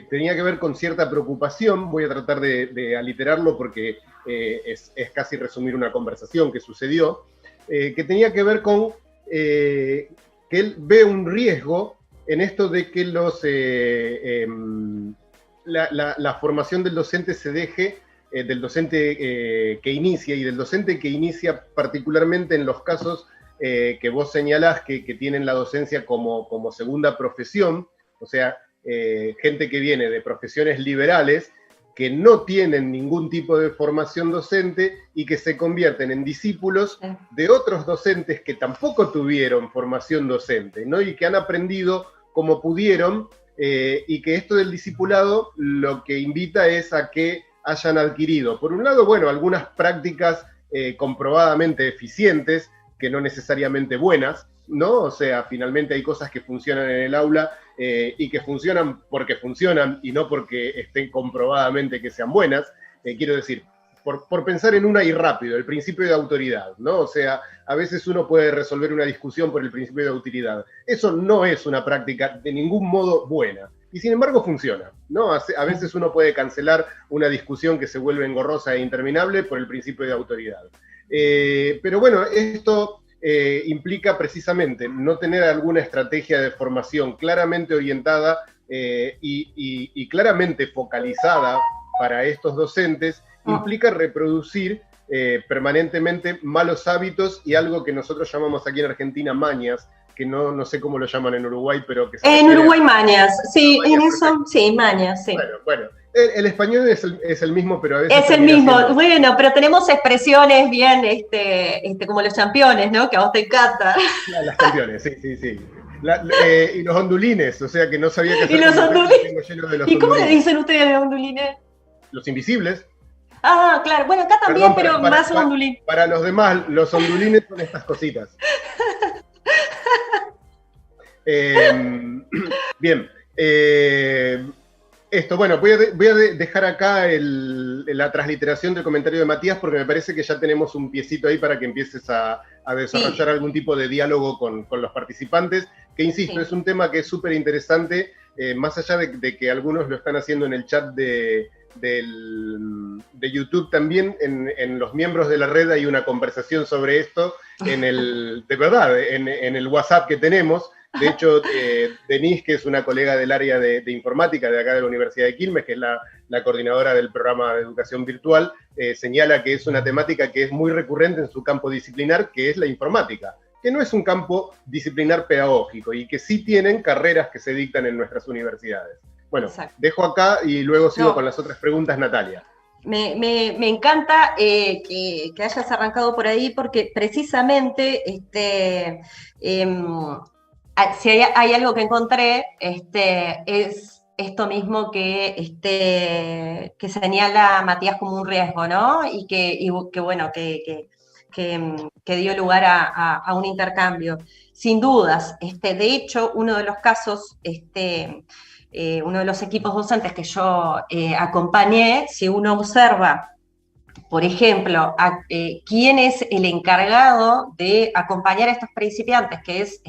tenía que ver con cierta preocupación. Voy a tratar de aliterarlo porque es casi resumir una conversación que sucedió, que tenía que ver con que él ve un riesgo en esto de que la formación del docente se deje, del docente que inicia, y del docente que inicia particularmente en los casos que vos señalás que tienen la docencia como segunda profesión, o sea, gente que viene de profesiones liberales, que no tienen ningún tipo de formación docente y que se convierten en discípulos de otros docentes que tampoco tuvieron formación docente, ¿no? Y que han aprendido como pudieron, y que esto del discipulado lo que invita es a que hayan adquirido, por un lado, bueno, algunas prácticas comprobadamente eficientes, que no necesariamente buenas, ¿no? O sea, finalmente hay cosas que funcionan en el aula y que funcionan porque funcionan y no porque estén comprobadamente que sean buenas. Quiero decir, por pensar en una y rápido, el principio de autoridad, ¿no? O sea, a veces uno puede resolver una discusión por el principio de autoridad. Eso no es una práctica de ningún modo buena. Y sin embargo funciona, ¿no? A veces uno puede cancelar una discusión que se vuelve engorrosa e interminable por el principio de autoridad. Pero bueno, esto implica precisamente no tener alguna estrategia de formación claramente orientada y claramente focalizada para estos docentes. Implica reproducir permanentemente malos hábitos y algo que nosotros llamamos aquí en Argentina mañas, que no sé cómo lo llaman en Uruguay, pero que en Uruguay mañas, sí, mañas, en eso, perfecto. Sí, mañas, sí. Bueno, el español es el mismo, pero a veces... Es el mismo, bueno, pero tenemos expresiones bien, como los championes, ¿no? Que a vos te encanta. Las championes, sí. Y los ondulines, o sea que no sabía que hacer. Y los ondulines. ¿Y cómo le dicen ustedes a los ondulines? Los invisibles. Ah, claro, bueno, acá también, pero más ondulín. Para los demás, los ondulines son estas cositas. Bien. Esto, bueno, voy a dejar acá la transliteración del comentario de Matías, porque me parece que ya tenemos un piecito ahí para que empieces a desarrollar algún tipo de diálogo con los participantes, que insisto, es un tema que es súper interesante, más allá de que algunos lo están haciendo en el chat de YouTube también. En los miembros de la red hay una conversación sobre esto, de verdad, en el WhatsApp que tenemos. De hecho, Denise, que es una colega del área de informática de acá de la Universidad de Quilmes, que es la coordinadora del programa de educación virtual, señala que es una temática que es muy recurrente en su campo disciplinar, que es la informática, que no es un campo disciplinar pedagógico y que sí tienen carreras que se dictan en nuestras universidades. Bueno, exacto. Dejo acá y luego sigo con las otras preguntas, Natalia. Me encanta que hayas arrancado por ahí, porque precisamente si hay algo que encontré, es esto mismo que señala Matías como un riesgo, ¿no? Y que bueno, que dio lugar a un intercambio. Sin dudas, de hecho, uno de los casos, uno de los equipos docentes que yo acompañé, si uno observa, por ejemplo, quién es el encargado de acompañar a estos principiantes, que es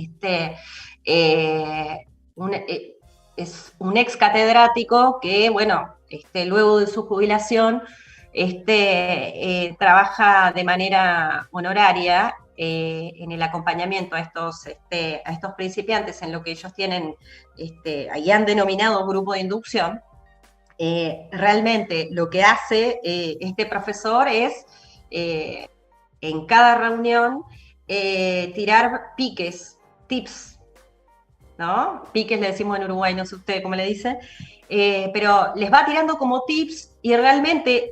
un ex catedrático que, bueno, luego de su jubilación, trabaja de manera honoraria en el acompañamiento a estos principiantes en lo que ellos tienen, ahí han denominado grupo de inducción. Realmente lo que hace este profesor es, en cada reunión, tirar piques, tips, ¿no? Piques le decimos en Uruguay, no sé usted cómo le dice, pero les va tirando como tips, y realmente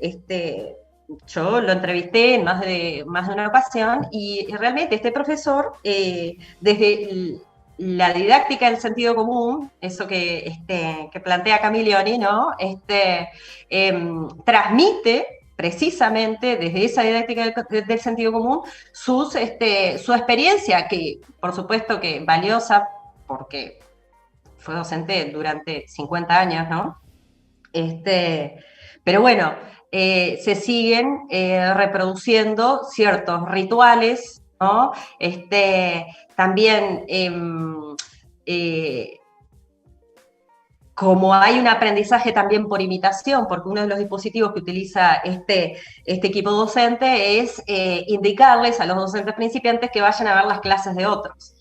yo lo entrevisté en más de una ocasión, y realmente este profesor, desde la didáctica del sentido común, eso que plantea Camilleri, ¿no? Transmite precisamente desde esa didáctica del sentido común su experiencia, que por supuesto que valiosa porque fue docente durante 50 años, ¿no? Pero bueno, se siguen reproduciendo ciertos rituales, ¿no? También, como hay un aprendizaje también por imitación, porque uno de los dispositivos que utiliza este equipo docente es indicarles a los docentes principiantes que vayan a ver las clases de otros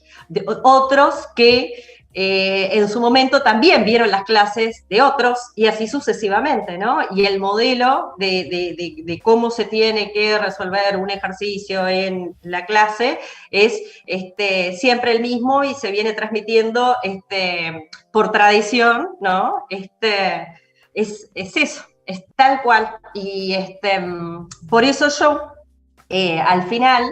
que en su momento también vieron las clases de otros, y así sucesivamente, ¿no? Y el modelo de cómo se tiene que resolver un ejercicio en la clase es siempre el mismo y se viene transmitiendo por tradición, ¿no? Es eso, es tal cual. Y por eso yo al final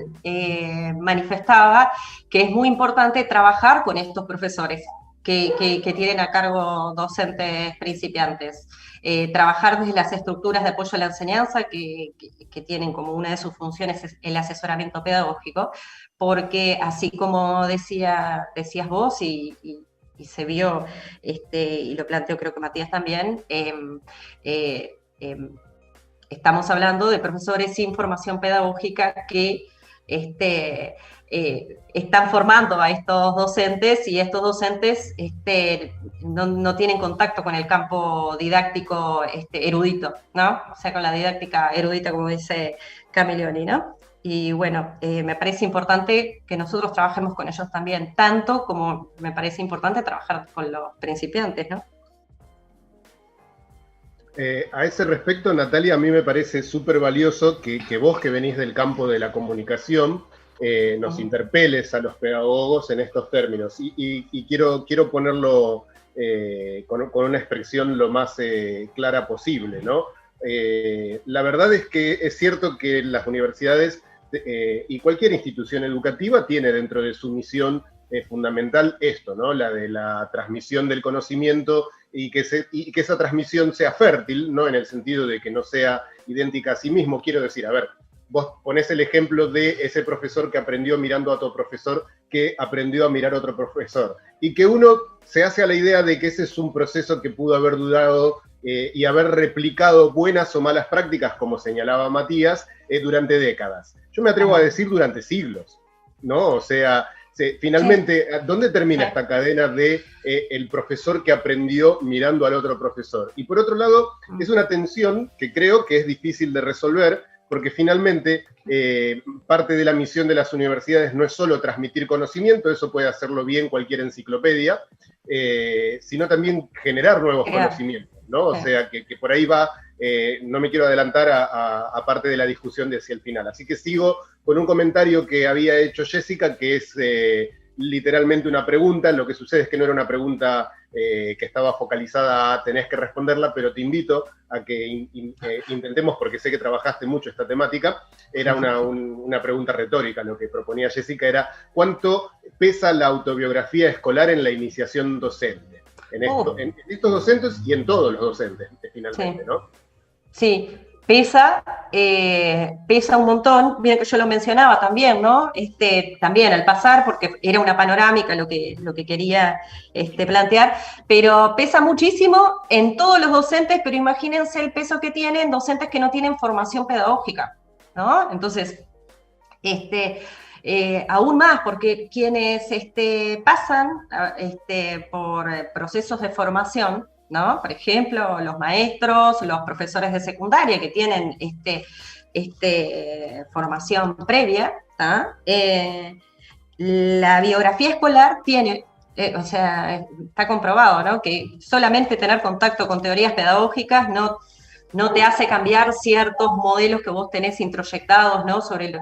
manifestaba que es muy importante trabajar con estos profesores que tienen a cargo docentes principiantes. Trabajar desde las estructuras de apoyo a la enseñanza que tienen como una de sus funciones el asesoramiento pedagógico, porque así como decías vos y se vio, y lo planteó creo que Matías también, estamos hablando de profesores sin formación pedagógica que están formando a estos docentes, y estos docentes no tienen contacto con el campo didáctico erudito, ¿no? O sea, con la didáctica erudita, como dice Camilleri, ¿no? Y bueno, me parece importante que nosotros trabajemos con ellos también, tanto como me parece importante trabajar con los principiantes, ¿no? A ese respecto, Natalia, a mí me parece súper valioso que vos, que venís del campo de la comunicación, nos interpeles a los pedagogos en estos términos. Y quiero ponerlo con una expresión lo más clara posible, ¿no? La verdad es que es cierto que las universidades y cualquier institución educativa tiene dentro de su misión fundamental esto, ¿no? La de la transmisión del conocimiento y que esa transmisión sea fértil, ¿no? En el sentido de que no sea idéntica a sí mismo. Quiero decir, a ver, vos ponés el ejemplo de ese profesor que aprendió mirando a otro profesor que aprendió a mirar a otro profesor, y que uno se hace a la idea de que ese es un proceso que pudo haber durado y haber replicado buenas o malas prácticas, como señalaba Matías, durante décadas. Yo me atrevo a decir durante siglos, ¿no? O sea, finalmente, ¿dónde termina esta cadena de el profesor que aprendió mirando al otro profesor? Y por otro lado, es una tensión que creo que es difícil de resolver, porque finalmente parte de la misión de las universidades no es solo transmitir conocimiento, eso puede hacerlo bien cualquier enciclopedia, sino también generar nuevos conocimientos, ¿no? O sea, que por ahí va, no me quiero adelantar a parte de la discusión de hacia el final. Así que sigo con un comentario que había hecho Jessica, que es literalmente una pregunta. Lo que sucede es que no era una pregunta que estaba focalizada a tenés que responderla, pero te invito a que intentemos, porque sé que trabajaste mucho esta temática. Era una pregunta retórica. Lo que proponía Jessica era ¿cuánto pesa la autobiografía escolar en la iniciación docente? En estos docentes y en todos los docentes, finalmente, ¿no? Sí, pesa un montón. Bien que yo lo mencionaba también, ¿no? También al pasar, porque era una panorámica lo que quería plantear, pero pesa muchísimo en todos los docentes, pero imagínense el peso que tienen docentes que no tienen formación pedagógica, ¿no? Entonces, aún más, porque quienes pasan por procesos de formación, ¿no? Por ejemplo, los maestros, los profesores de secundaria que tienen formación previa, la biografía escolar tiene, o sea, está comprobado, ¿no? Que solamente tener contacto con teorías pedagógicas no te hace cambiar ciertos modelos que vos tenés introyectados, ¿no? Sobre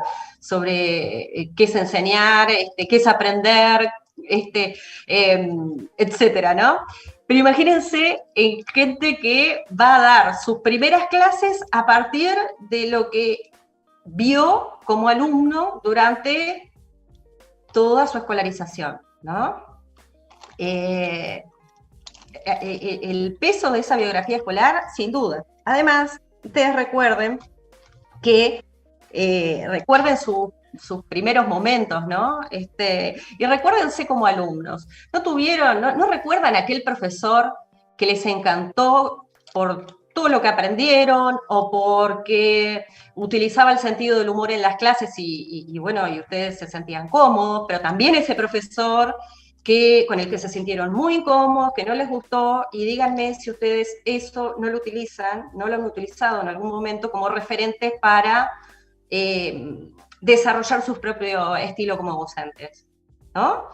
qué es enseñar, qué es aprender, etcétera, ¿no? Pero imagínense gente que va a dar sus primeras clases a partir de lo que vio como alumno durante toda su escolarización, ¿no? El peso de esa biografía escolar, sin duda. Además, ustedes recuerden que recuerden sus primeros momentos, ¿no? Y recuérdense como alumnos, ¿no recuerdan aquel profesor que les encantó por todo lo que aprendieron o porque utilizaba el sentido del humor en las clases bueno, y ustedes se sentían cómodos, pero también ese profesor con el que se sintieron muy incómodos, que no les gustó, y díganme si ustedes eso no lo utilizan, no lo han utilizado en algún momento como referente para desarrollar su propio estilo como docentes, ¿no?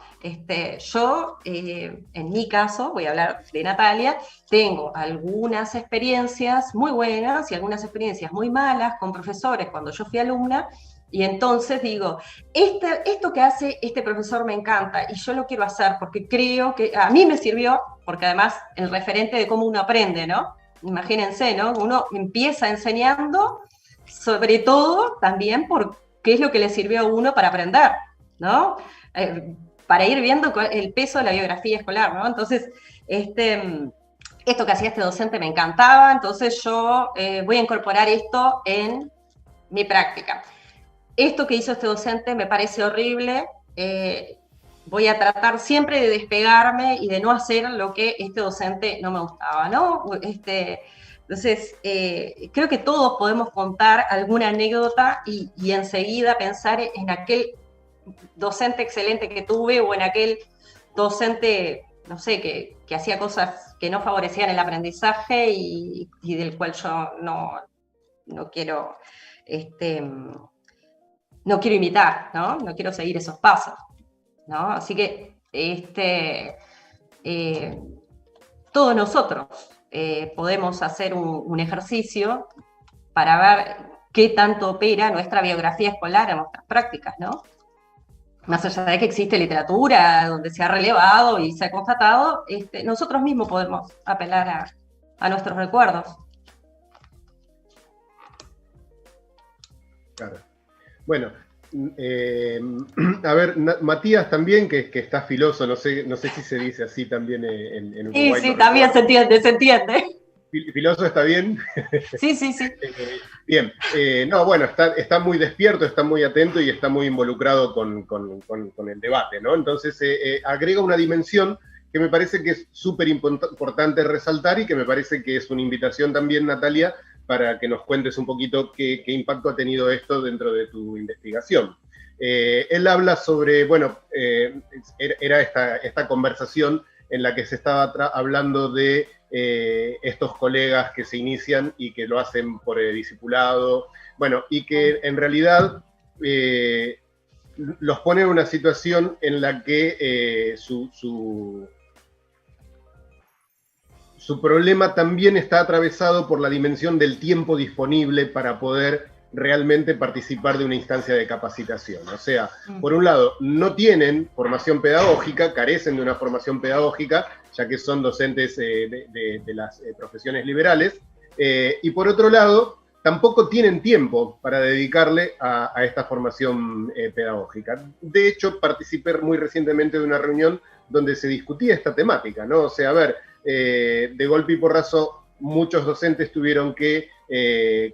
Yo, en mi caso, voy a hablar de Natalia, tengo algunas experiencias muy buenas y algunas experiencias muy malas con profesores cuando yo fui alumna, y entonces digo, esto que hace este profesor me encanta y yo lo quiero hacer porque creo que a mí me sirvió, porque además el referente de cómo uno aprende, ¿no? Imagínense, ¿no? Uno empieza enseñando, sobre todo también por qué es lo que le sirvió a uno para aprender, ¿no? Para ir viendo el peso de la biografía escolar, ¿no? Entonces, esto que hacía este docente me encantaba, entonces yo voy a incorporar esto en mi práctica. Esto que hizo este docente me parece horrible, voy a tratar siempre de despegarme y de no hacer lo que este docente no me gustaba, ¿no? Entonces, creo que todos podemos contar alguna anécdota y enseguida pensar en aquel docente excelente que tuve o en aquel docente, no sé, que hacía cosas que no favorecían el aprendizaje y del cual yo no quiero, no quiero imitar, ¿no? No quiero seguir esos pasos, ¿no? Así que todos nosotros podemos hacer un ejercicio para ver qué tanto opera nuestra biografía escolar en nuestras prácticas, ¿no? Más allá de que existe literatura donde se ha relevado y se ha constatado, nosotros mismos podemos apelar a nuestros recuerdos. Claro. Bueno, a ver, Matías también, que está filoso, no sé si se dice así también en Uruguay. Sí, también se entiende. ¿Filoso está bien? Sí. Bien, no, bueno, está muy despierto, está muy atento y está muy involucrado con el debate, ¿no? Entonces, agrega una dimensión que me parece que es súper importante resaltar y que me parece que es una invitación también, Natalia, para que nos cuentes un poquito qué impacto ha tenido esto dentro de tu investigación. Él habla sobre, bueno, era esta conversación en la que se estaba hablando de estos colegas que se inician y que lo hacen por discipulado, bueno, y que en realidad los pone en una situación en la que su problema también está atravesado por la dimensión del tiempo disponible para poder realmente participar de una instancia de capacitación. O sea, por un lado, no tienen formación pedagógica, carecen de una formación pedagógica, ya que son docentes de las profesiones liberales, y por otro lado, tampoco tienen tiempo para dedicarle a esta formación pedagógica. De hecho, participé muy recientemente de una reunión donde se discutía esta temática, ¿no? O sea, a ver, de golpe y porrazo, muchos docentes tuvieron que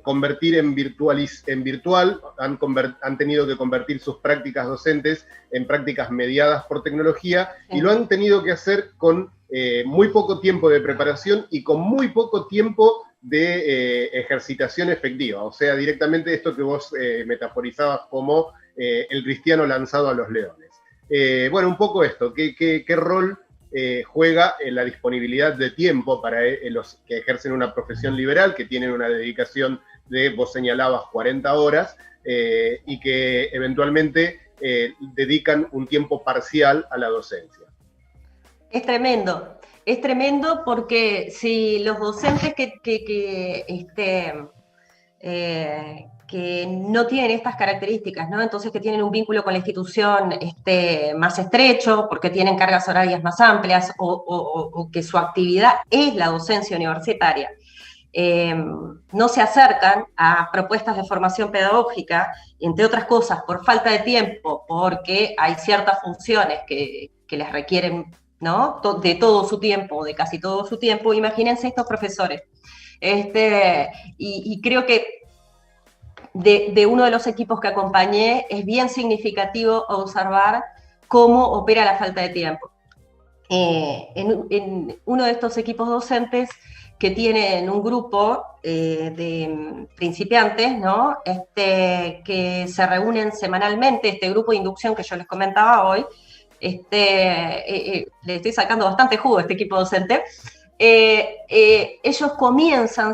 convertir en virtual, han tenido que convertir sus prácticas docentes en prácticas mediadas por tecnología, y lo han tenido que hacer con muy poco tiempo de preparación y con muy poco tiempo de ejercitación efectiva, o sea, directamente esto que vos metaforizabas como el cristiano lanzado a los leones. Bueno, un poco esto, ¿qué rol juega en la disponibilidad de tiempo para los que ejercen una profesión liberal, que tienen una dedicación de, vos señalabas, 40 horas, y que eventualmente dedican un tiempo parcial a la docencia? Es tremendo porque si los docentes que no tienen estas características, ¿no? Entonces que tienen un vínculo con la institución más estrecho, porque tienen cargas horarias más amplias, o que su actividad es la docencia universitaria, no se acercan a propuestas de formación pedagógica, entre otras cosas, por falta de tiempo, porque hay ciertas funciones que les requieren, ¿no? De todo su tiempo, de casi todo su tiempo. Imagínense estos profesores. Y creo que de uno de los equipos que acompañé, es bien significativo observar cómo opera la falta de tiempo. En uno de estos equipos docentes que tienen un grupo de principiantes, ¿no? Que se reúnen semanalmente, este grupo de inducción que yo les comentaba hoy, le estoy sacando bastante jugo a este equipo docente. Ellos comienzan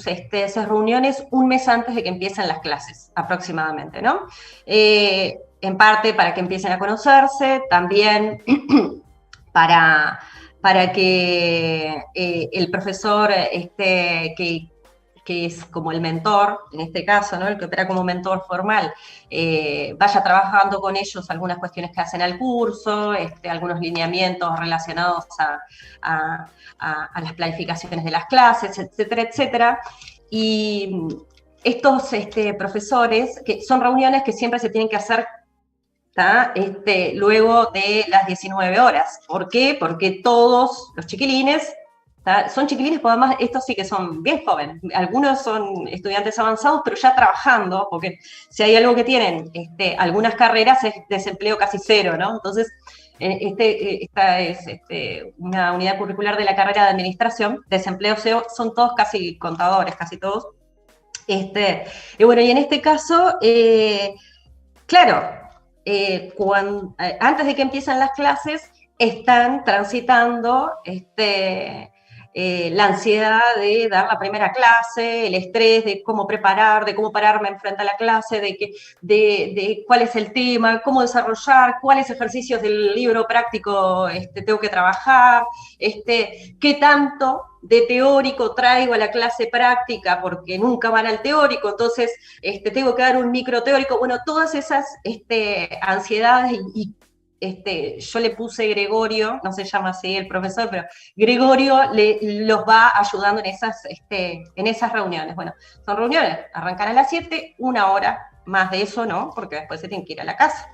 esas reuniones un mes antes de que empiecen las clases, aproximadamente, ¿no? En parte para que empiecen a conocerse, también para que el profesor que es como el mentor, en este caso, ¿no? El que opera como mentor formal, vaya trabajando con ellos algunas cuestiones que hacen al curso, algunos lineamientos relacionados a las planificaciones de las clases, etcétera, etcétera. Y estos profesores, que son reuniones que siempre se tienen que hacer luego de las 19 horas. ¿Por qué? Porque todos los chiquilines, son chiquilines, porque además estos sí que son bien jóvenes, algunos son estudiantes avanzados, pero ya trabajando, porque si hay algo que tienen algunas carreras es desempleo casi cero, ¿no? Entonces, esta es una unidad curricular de la carrera de administración, desempleo cero, son todos casi contadores, casi todos. Y bueno, y en este caso, claro, antes de que empiecen las clases, están transitando la ansiedad de dar la primera clase, el estrés de cómo preparar, de cómo pararme enfrente a la clase, de cuál es el tema, cómo desarrollar, cuáles ejercicios del libro práctico tengo que trabajar, qué tanto de teórico traigo a la clase práctica, porque nunca van al teórico, entonces tengo que dar un micro teórico. Bueno, todas esas ansiedades y yo le puse Gregorio, no se llama así el profesor, pero Gregorio los va ayudando en esas reuniones. Bueno, son reuniones, arrancan a las 7, 1 hora, más de eso no, porque después se tienen que ir a la casa.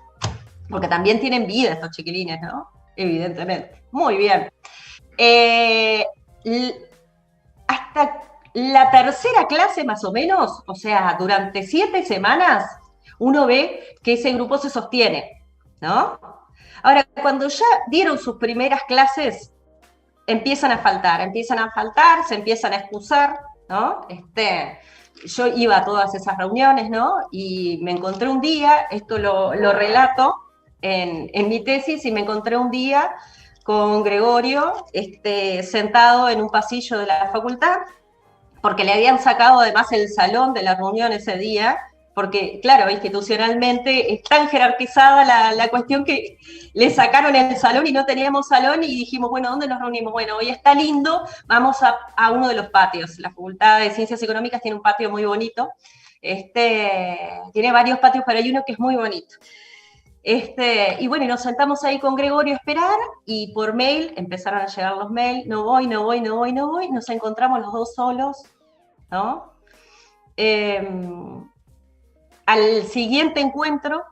Porque también tienen vida estos chiquilines, ¿no? Evidentemente. Muy bien. Hasta la tercera clase más o menos, o sea, durante 7 semanas, uno ve que ese grupo se sostiene, ¿no? Ahora, cuando ya dieron sus primeras clases, empiezan a faltar, se empiezan a excusar, ¿no? Yo iba a todas esas reuniones, ¿no? Y me encontré un día, esto lo relato en mi tesis, y me encontré un día con Gregorio sentado en un pasillo de la facultad, porque le habían sacado además el salón de la reunión ese día, porque, claro, institucionalmente es tan jerarquizada la cuestión que le sacaron el salón y no teníamos salón, y dijimos, bueno, ¿dónde nos reunimos? Bueno, hoy está lindo, vamos a uno de los patios. La Facultad de Ciencias Económicas tiene un patio muy bonito, tiene varios patios, pero hay uno que es muy bonito. Y bueno, y nos sentamos ahí con Gregorio a esperar, y por mail empezaron a llegar los mails, no voy, nos encontramos los dos solos, ¿no? Al siguiente encuentro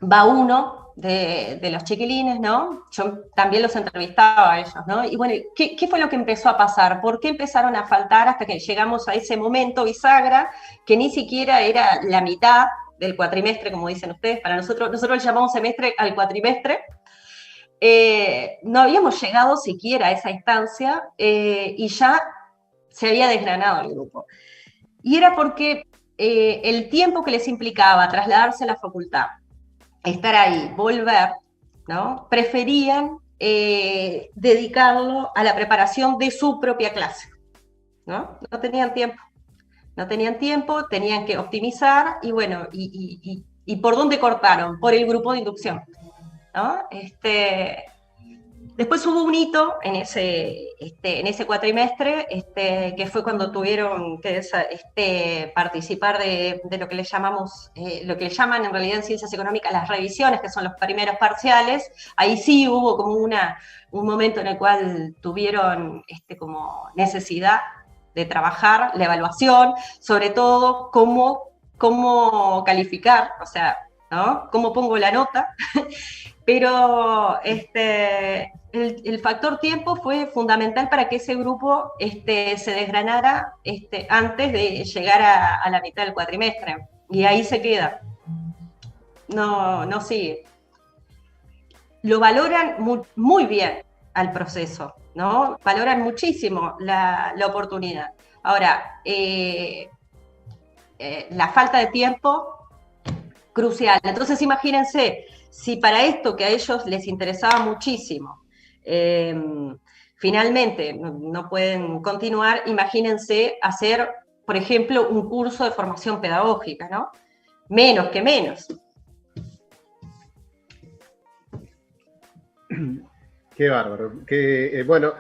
va uno de los chiquilines, ¿no? Yo también los entrevistaba a ellos, ¿no? Y bueno, ¿qué fue lo que empezó a pasar? ¿Por qué empezaron a faltar hasta que llegamos a ese momento bisagra, que ni siquiera era la mitad del cuatrimestre, como dicen ustedes? Para nosotros le llamamos semestre al cuatrimestre. No habíamos llegado siquiera a esa instancia, y ya se había desgranado el grupo. Y era porque el tiempo que les implicaba trasladarse a la facultad, estar ahí, volver, ¿no? Preferían dedicarlo a la preparación de su propia clase, ¿no? No tenían tiempo, tenían que optimizar, y bueno, ¿y por dónde cortaron? Por el grupo de inducción, ¿no? Después hubo un hito en ese cuatrimestre, que fue cuando tuvieron que participar de lo que le llamamos, lo que le llaman en realidad en ciencias económicas las revisiones, que son los primeros parciales. Ahí sí hubo como un momento en el cual tuvieron como necesidad de trabajar la evaluación, sobre todo cómo calificar, o sea, ¿no? Cómo pongo la nota. Pero el factor tiempo fue fundamental para que ese grupo se desgranara antes de llegar a la mitad del cuatrimestre. y ahí se queda. No sigue. Lo valoran muy bien al proceso, ¿no? Valoran muchísimo la oportunidad. Ahora, la falta de tiempo, crucial. Entonces, imagínense, si para esto que a ellos les interesaba muchísimo, finalmente no pueden continuar, imagínense hacer, por ejemplo, un curso de formación pedagógica, ¿no? Menos que menos. Qué bárbaro. Bueno,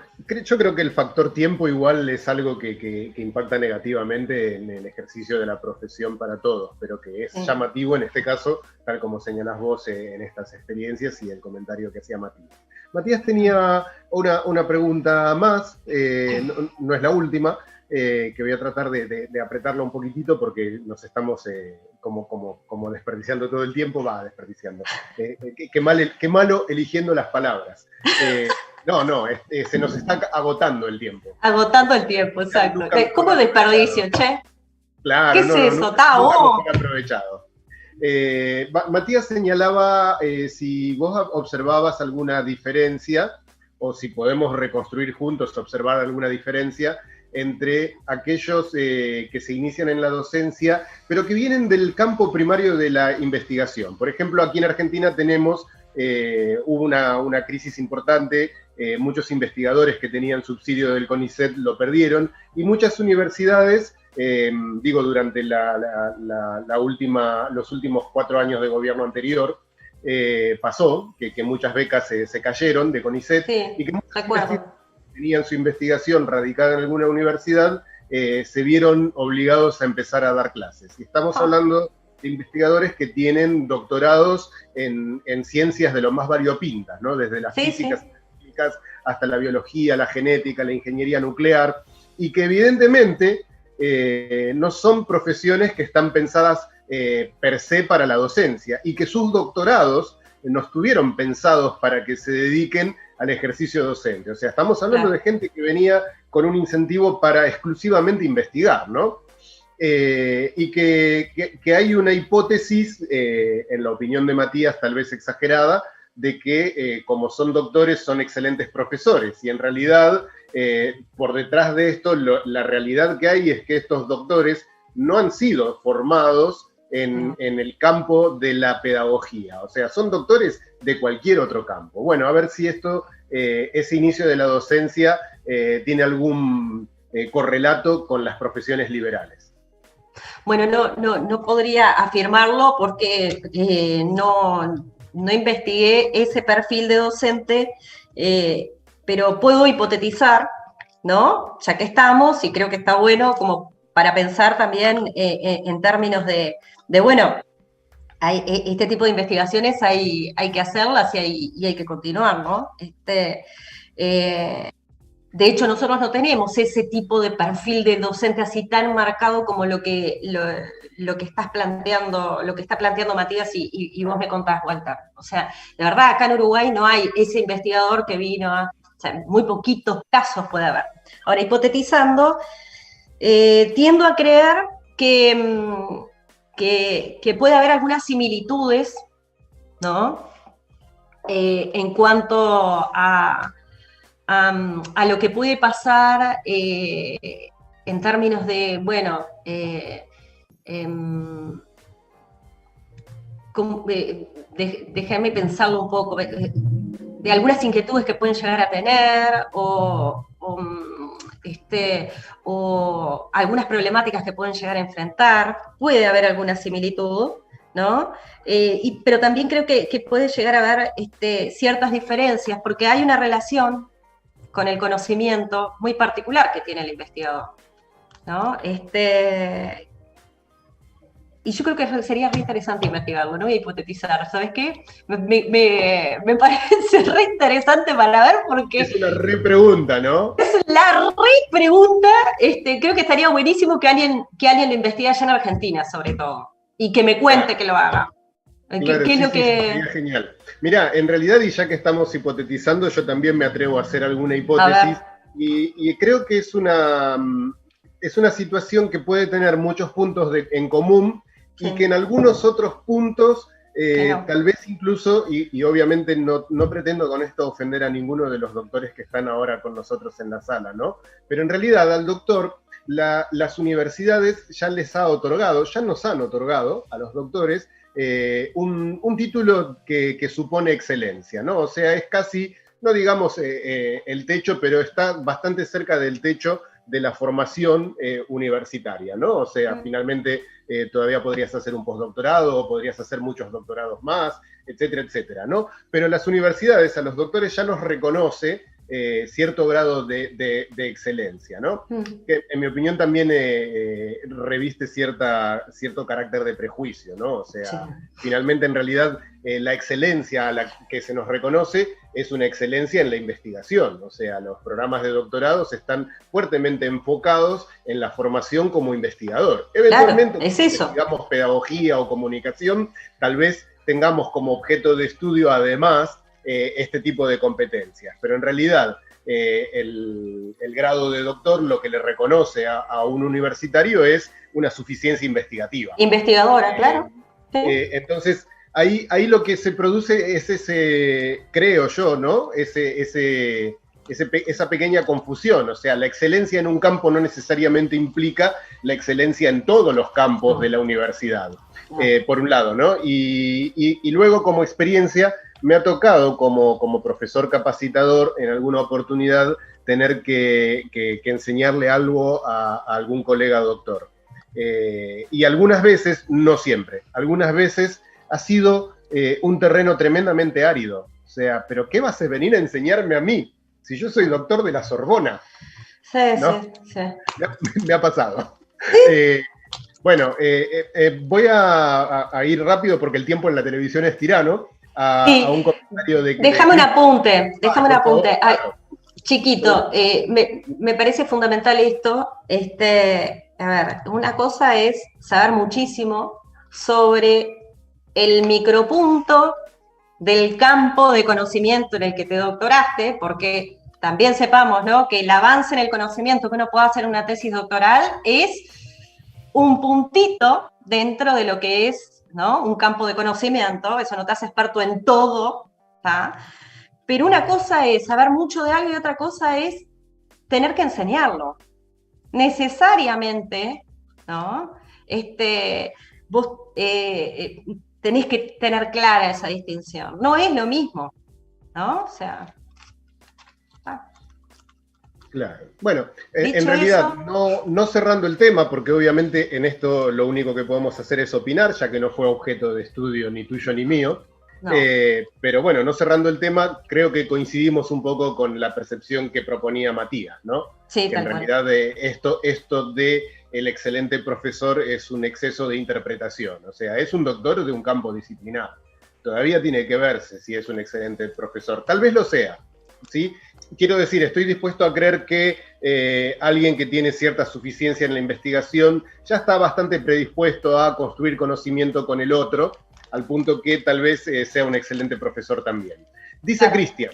yo creo que el factor tiempo igual es algo que impacta negativamente en el ejercicio de la profesión para todos, pero que es llamativo en este caso, tal como señalás vos en estas experiencias y el comentario que hacía Matías. Matías tenía una pregunta más, no es la última, que voy a tratar de apretarla un poquitito porque nos estamos como desperdiciando todo el tiempo, desperdiciando. Qué malo eligiendo las palabras. Se nos está agotando el tiempo. Agotando el tiempo, exacto. ¿Cómo desperdicio, che? Claro, ¿qué es eso, Tao? Aprovechado. Matías señalaba si vos observabas alguna diferencia, o si podemos reconstruir juntos, observar alguna diferencia entre aquellos que se inician en la docencia, pero que vienen del campo primario de la investigación. Por ejemplo, aquí en Argentina hubo una crisis importante, muchos investigadores que tenían subsidio del CONICET lo perdieron, y muchas universidades, durante los últimos 4 años de gobierno anterior, pasó que muchas becas se cayeron de CONICET, sí, y que muchas tenían su investigación radicada en alguna universidad, se vieron obligados a empezar a dar clases. Y estamos hablando de investigadores que tienen doctorados en ciencias de lo más variopintas, ¿no? Desde las físicas hasta la biología, la genética, la ingeniería nuclear, y que evidentemente no son profesiones que están pensadas per se para la docencia, y que sus doctorados no estuvieron pensados para que se dediquen al ejercicio docente. O sea, estamos hablando de gente que venía con un incentivo para exclusivamente investigar, ¿no? Y que hay una hipótesis, en la opinión de Matías, tal vez exagerada, de que como son doctores son excelentes profesores, y en realidad por detrás de esto la realidad que hay es que estos doctores no han sido formados en el campo de la pedagogía, o sea, son doctores de cualquier otro campo. Bueno, a ver si ese inicio de la docencia tiene algún correlato con las profesiones liberales. Bueno, no podría afirmarlo porque no investigué ese perfil de docente, pero puedo hipotetizar, ¿no? Ya que estamos, y creo que está bueno como para pensar también en términos de bueno, este tipo de investigaciones hay que hacerlas y hay que continuar, ¿no? De hecho, nosotros no tenemos ese tipo de perfil de docente así tan marcado como lo que estás planteando, lo que está planteando Matías y vos me contás, Walter. O sea, de verdad, acá en Uruguay no hay ese investigador que vino o sea, muy poquitos casos puede haber. Ahora, hipotetizando, tiendo a creer que puede haber algunas similitudes, ¿no? En cuanto a lo que puede pasar en términos de, bueno, déjame pensarlo un poco, de algunas inquietudes que pueden llegar a tener o algunas problemáticas que pueden llegar a enfrentar. Puede haber alguna similitud, ¿no? Pero también creo que puede llegar a haber ciertas diferencias, porque hay una relación con el conocimiento muy particular que tiene el investigador, ¿no? Y yo creo que sería re interesante investigarlo, no voy a hipotetizar, ¿sabes qué? Me parece re interesante para ver porque... Es una re pregunta, ¿no? Es la re pregunta, creo que estaría buenísimo que alguien lo investigue allá en Argentina, sobre todo, y que me cuente que lo haga. Claro, ¿Qué es lo que...? Sería genial. Mirá, en realidad, y ya que estamos hipotetizando, yo también me atrevo a hacer alguna hipótesis, y creo que es una situación que puede tener muchos puntos en común, y que en algunos otros puntos, no. tal vez incluso, y obviamente no pretendo con esto ofender a ninguno de los doctores que están ahora con nosotros en la sala, ¿no? Pero en realidad al doctor, las universidades ya les ha otorgado, ya nos han otorgado a los doctores un título que supone excelencia, ¿no? O sea, es casi, no digamos el techo, pero está bastante cerca del techo de la formación universitaria, ¿no? O sea, finalmente todavía podrías hacer un postdoctorado o podrías hacer muchos doctorados más, etcétera, etcétera, ¿no? Pero las universidades a los doctores ya los reconoce cierto grado de excelencia, ¿no? Que en mi opinión también reviste cierto carácter de prejuicio, ¿no? O sea, sí. Finalmente en realidad la excelencia a la que se nos reconoce es una excelencia en la investigación, o sea, los programas de doctorados están fuertemente enfocados en la formación como investigador. Eventualmente, claro, es eso. Digamos, pedagogía o comunicación, tal vez tengamos como objeto de estudio además este tipo de competencias, pero en realidad el grado de doctor lo que le reconoce a un universitario es una suficiencia investigativa. Investigadora, claro. Sí. Entonces, ahí lo que se produce es ese, creo yo, ¿no? Esa pequeña confusión, o sea, la excelencia en un campo no necesariamente implica la excelencia en todos los campos de la universidad, por un lado, ¿no? Y luego como experiencia me ha tocado como profesor capacitador en alguna oportunidad tener que enseñarle algo a algún colega doctor. Y algunas veces, no siempre, algunas veces ha sido un terreno tremendamente árido. O sea, ¿pero qué vas a venir a enseñarme a mí? Si yo soy doctor de la Sorbona. Sí, ¿no? Sí. Me ha pasado. Bueno, voy a ir rápido porque el tiempo en la televisión es tirano. A un comentario de... Déjame un apunte. Ay, chiquito, me parece fundamental esto. A ver, una cosa es saber muchísimo sobre el micropunto del campo de conocimiento en el que te doctoraste, porque también sepamos, ¿no?, que el avance en el conocimiento que uno pueda hacer en una tesis doctoral es un puntito dentro de lo que es, ¿no?, un campo de conocimiento. Eso no te hace experto en todo, ¿tá? Pero una cosa es saber mucho de algo y otra cosa es tener que enseñarlo. Necesariamente, ¿no? Vos tenés que tener clara esa distinción. No es lo mismo, ¿no? O sea... Claro. Bueno, en realidad, no cerrando el tema, porque obviamente en esto lo único que podemos hacer es opinar, ya que no fue objeto de estudio ni tuyo ni mío. No. Pero bueno, no cerrando el tema, creo que coincidimos un poco con la percepción que proponía Matías, ¿no? Sí, que en realidad esto de el excelente profesor es un exceso de interpretación. O sea, es un doctor de un campo disciplinar. Todavía tiene que verse si es un excelente profesor. Tal vez lo sea, ¿sí? Quiero decir, estoy dispuesto a creer que alguien que tiene cierta suficiencia en la investigación ya está bastante predispuesto a construir conocimiento con el otro, al punto que tal vez sea un excelente profesor también. Dice Cristian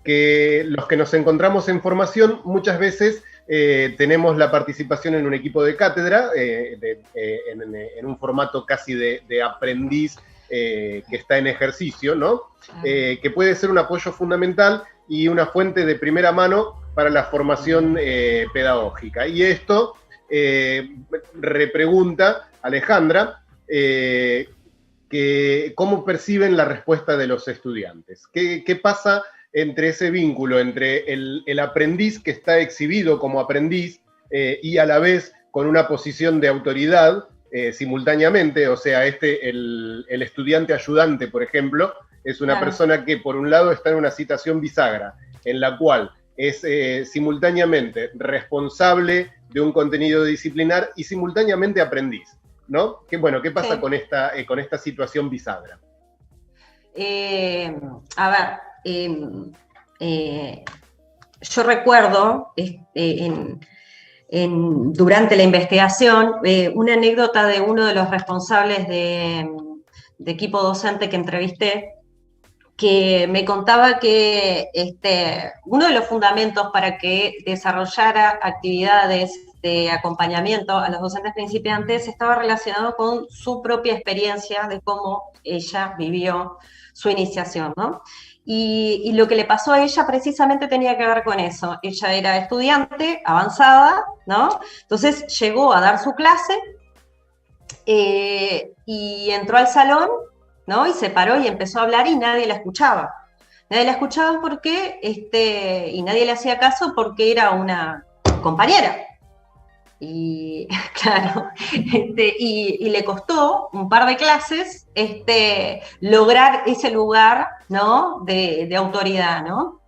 que los que nos encontramos en formación muchas veces tenemos la participación en un equipo de cátedra, en un formato casi de aprendiz que está en ejercicio, ¿no? Que puede ser un apoyo fundamental y una fuente de primera mano para la formación pedagógica. Y esto repregunta Alejandra, que cómo perciben la respuesta de los estudiantes. ¿Qué pasa entre ese vínculo, entre el aprendiz que está exhibido como aprendiz y a la vez con una posición de autoridad simultáneamente? O sea, el estudiante ayudante, por ejemplo, es una persona que por un lado está en una situación bisagra, en la cual es simultáneamente responsable de un contenido disciplinar y simultáneamente aprendiz, ¿no? ¿Qué pasa con esta situación bisagra? A ver, yo recuerdo durante la investigación una anécdota de uno de los responsables de equipo docente que entrevisté, que me contaba que uno de los fundamentos para que desarrollara actividades de acompañamiento a los docentes principiantes estaba relacionado con su propia experiencia de cómo ella vivió su iniciación, ¿no? Y lo que le pasó a ella precisamente tenía que ver con eso. Ella era estudiante avanzada, ¿no? Entonces llegó a dar su clase y entró al salón, ¿no? Y se paró y empezó a hablar y nadie la escuchaba. Nadie la escuchaba porque, y nadie le hacía caso porque era una compañera. Y claro, y le costó un par de clases lograr ese lugar, ¿no? de autoridad, ¿no?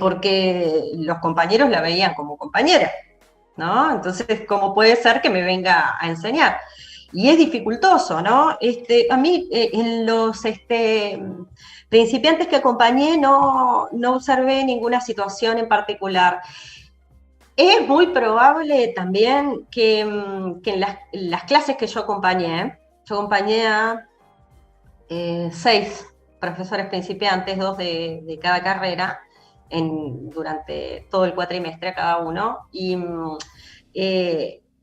Porque los compañeros la veían como compañera, ¿no? Entonces, ¿cómo puede ser que me venga a enseñar? Y es dificultoso, ¿no? A mí, en los principiantes que acompañé, no observé ninguna situación en particular. Es muy probable también que en las clases que yo acompañé a 6 profesores principiantes, 2 de cada carrera, durante todo el cuatrimestre a cada uno, y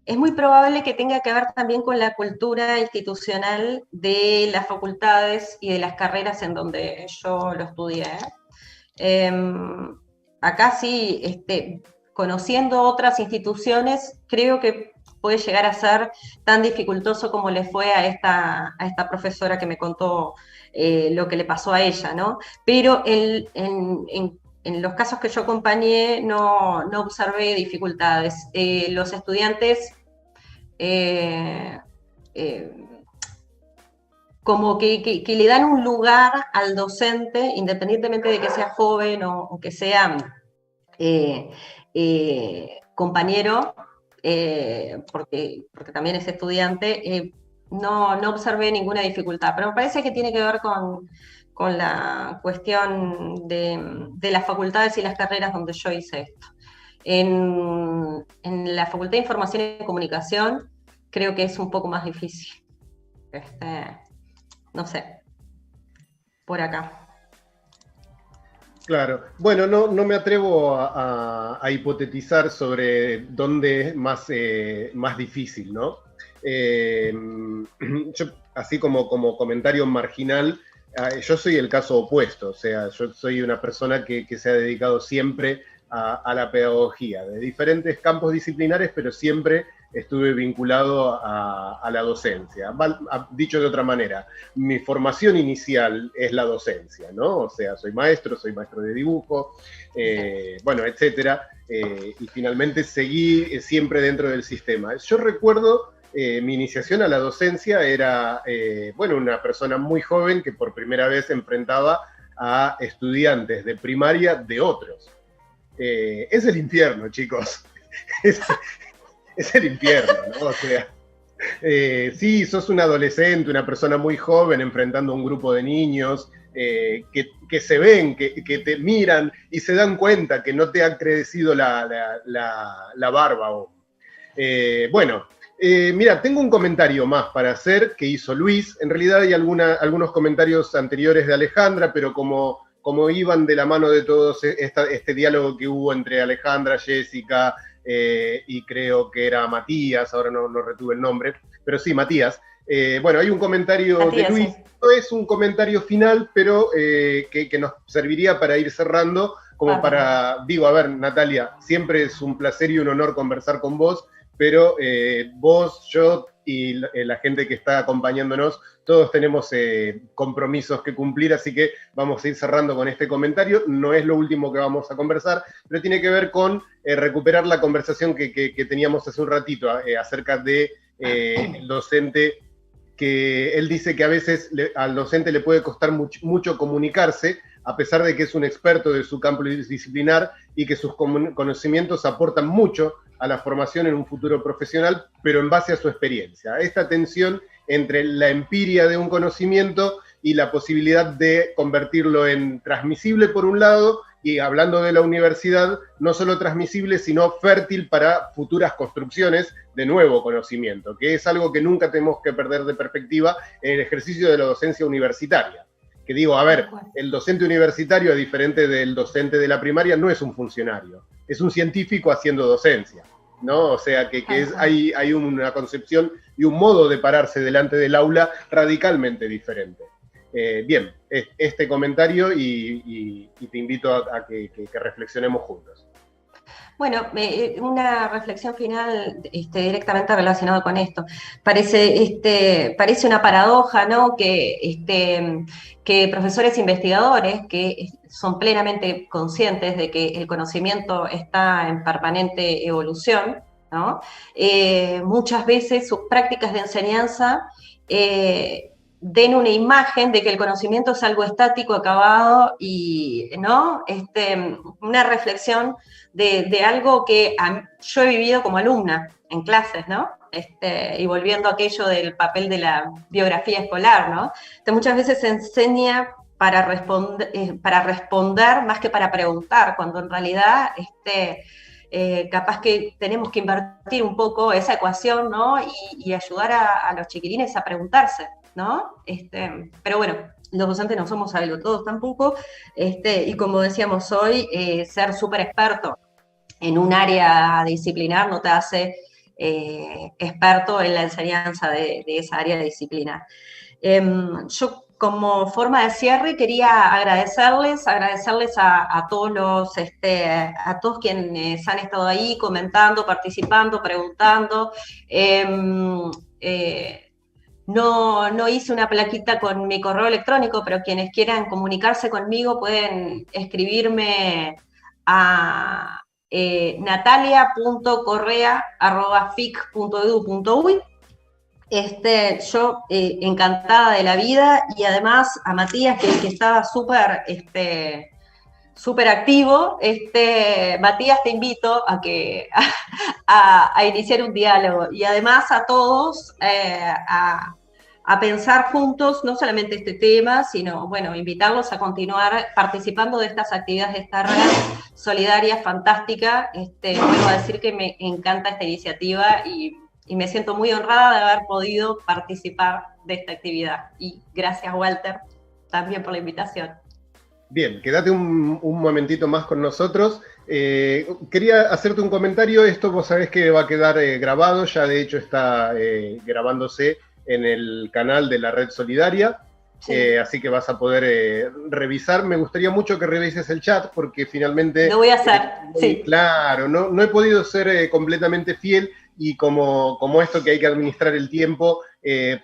es muy probable que tenga que ver también con la cultura institucional de las facultades y de las carreras en donde yo lo estudié. Acá sí, conociendo otras instituciones, creo que puede llegar a ser tan dificultoso como le fue a esta profesora que me contó lo que le pasó a ella, ¿no? Pero en los casos que yo acompañé no observé dificultades. Los estudiantes como que le dan un lugar al docente, independientemente de que sea joven o que sea compañero, porque también es estudiante, no observé ninguna dificultad, pero me parece que tiene que ver con la cuestión de las facultades y las carreras donde yo hice esto. En la Facultad de Información y Comunicación creo que es un poco más difícil. No sé, por acá. Claro. Bueno, no me atrevo a hipotetizar sobre dónde es más difícil, ¿no? Yo, así como comentario marginal, yo soy el caso opuesto, o sea, yo soy una persona que se ha dedicado siempre a la pedagogía, de diferentes campos disciplinares, pero siempre estuve vinculado a la docencia. Dicho de otra manera, mi formación inicial es la docencia, ¿no? O sea, soy maestro de dibujo, bueno, etcétera, y finalmente seguí siempre dentro del sistema. Yo recuerdo mi iniciación a la docencia era, bueno, una persona muy joven que por primera vez enfrentaba a estudiantes de primaria de otros. Es el infierno, chicos. Es el infierno, ¿no? O sea, sí, sos un adolescente, una persona muy joven enfrentando a un grupo de niños que se ven, que te miran y se dan cuenta que no te ha crecido la barba. Bueno, mira, tengo un comentario más para hacer que hizo Luis. En realidad hay algunos comentarios anteriores de Alejandra, pero como iban de la mano de todos este diálogo que hubo entre Alejandra, Jessica, y creo que era Matías, ahora no retuve el nombre, pero sí, Matías. Bueno, hay un comentario Matías, de Luis, sí. No es un comentario final, pero que nos serviría para ir cerrando, como digo, a ver, Natalia, siempre es un placer y un honor conversar con vos, pero vos, yo y la gente que está acompañándonos, todos tenemos compromisos que cumplir, así que vamos a ir cerrando con este comentario. No es lo último que vamos a conversar, pero tiene que ver con recuperar la conversación que teníamos hace un ratito acerca de el docente, que él dice que a veces al docente le puede costar mucho comunicarse, a pesar de que es un experto de su campo disciplinar y que sus conocimientos aportan mucho a la formación en un futuro profesional, pero en base a su experiencia. Esta tensión entre la empiria de un conocimiento y la posibilidad de convertirlo en transmisible por un lado, y hablando de la universidad, no solo transmisible, sino fértil para futuras construcciones de nuevo conocimiento, que es algo que nunca tenemos que perder de perspectiva en el ejercicio de la docencia universitaria. Que digo, a ver, el docente universitario, a diferente del docente de la primaria, no es un funcionario, es un científico haciendo docencia, ¿no? O sea, hay una concepción y un modo de pararse delante del aula radicalmente diferente. Bien, este comentario y te invito a que reflexionemos juntos. Bueno, una reflexión final directamente relacionada con esto. Parece una paradoja, ¿no? Que profesores investigadores que son plenamente conscientes de que el conocimiento está en permanente evolución, ¿no? Muchas veces sus prácticas de enseñanza den una imagen de que el conocimiento es algo estático, acabado, y ¿no? Una reflexión de algo que yo he vivido como alumna en clases, ¿no? Y volviendo a aquello del papel de la biografía escolar, ¿no? Entonces, muchas veces se enseña para responder más que para preguntar, cuando en realidad capaz que tenemos que invertir un poco esa ecuación, ¿no? Y ayudar a los chiquilines a preguntarse, ¿no? Pero bueno, los docentes no somos todos tampoco, y como decíamos hoy, ser súper experto en un área disciplinar no te hace experto en la enseñanza de esa área disciplinar. Yo, como forma de cierre, quería agradecerles a todos a todos quienes han estado ahí comentando, participando, preguntando. No hice una plaquita con mi correo electrónico, pero quienes quieran comunicarse conmigo pueden escribirme a natalia.correa@fic.edu.uy. Yo encantada de la vida, y además a Matías, que estaba súper activo. Matías, te invito a iniciar un diálogo, y además a todos a pensar juntos, no solamente este tema, sino, bueno, invitarlos a continuar participando de estas actividades, de esta red solidaria fantástica. Vuelvo a decir que me encanta esta iniciativa y me siento muy honrada de haber podido participar de esta actividad. Y gracias, Walter, también por la invitación. Bien, quédate un momentito más con nosotros. Quería hacerte un comentario. Esto vos sabés que va a quedar grabado, ya de hecho está grabándose en el canal de la Red Solidaria, sí. Así que vas a poder revisar. Me gustaría mucho que revises el chat, porque finalmente... Lo voy a hacer, sí. Claro, no he podido ser completamente fiel, y como esto que hay que administrar el tiempo,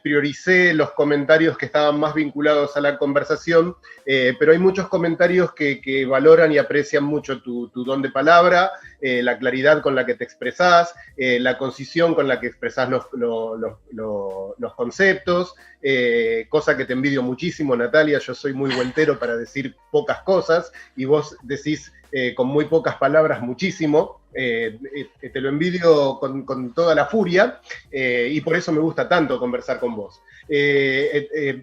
prioricé los comentarios que estaban más vinculados a la conversación, pero hay muchos comentarios que valoran y aprecian mucho tu don de palabra, la claridad con la que te expresás, la concisión con la que expresás los conceptos, cosa que te envidio muchísimo, Natalia. Yo soy muy vueltero para decir pocas cosas, y vos decís con muy pocas palabras muchísimo. Te lo envidio con toda la furia, y por eso me gusta tanto conversar con vos.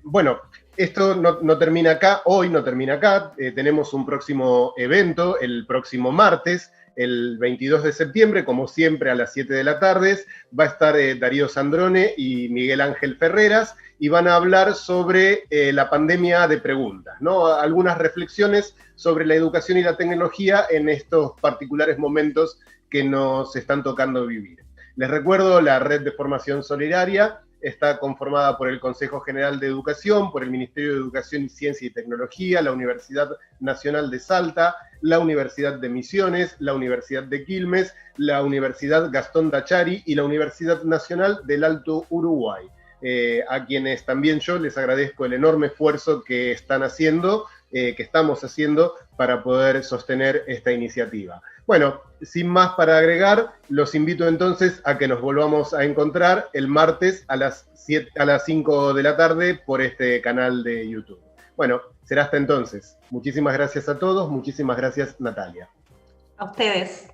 Bueno, esto no termina acá, hoy no termina acá. Tenemos un próximo evento el próximo martes, el 22 de septiembre, como siempre a las 7 de la tarde. Va a estar Darío Sandrone y Miguel Ángel Ferreras, y van a hablar sobre la pandemia de preguntas, ¿no? Algunas reflexiones sobre la educación y la tecnología en estos particulares momentos que nos están tocando vivir. Les recuerdo, la Red de Formación Solidaria está conformada por el Consejo General de Educación, por el Ministerio de Educación, Ciencia y Tecnología, la Universidad Nacional de Salta, la Universidad de Misiones, la Universidad de Quilmes, la Universidad Gastón Tachari y la Universidad Nacional del Alto Uruguay. A quienes también yo les agradezco el enorme esfuerzo que estamos haciendo para poder sostener esta iniciativa. Bueno, sin más para agregar, los invito entonces a que nos volvamos a encontrar el martes a las 5 de la tarde por este canal de YouTube. Bueno, será hasta entonces. Muchísimas gracias a todos, muchísimas gracias, Natalia. A ustedes.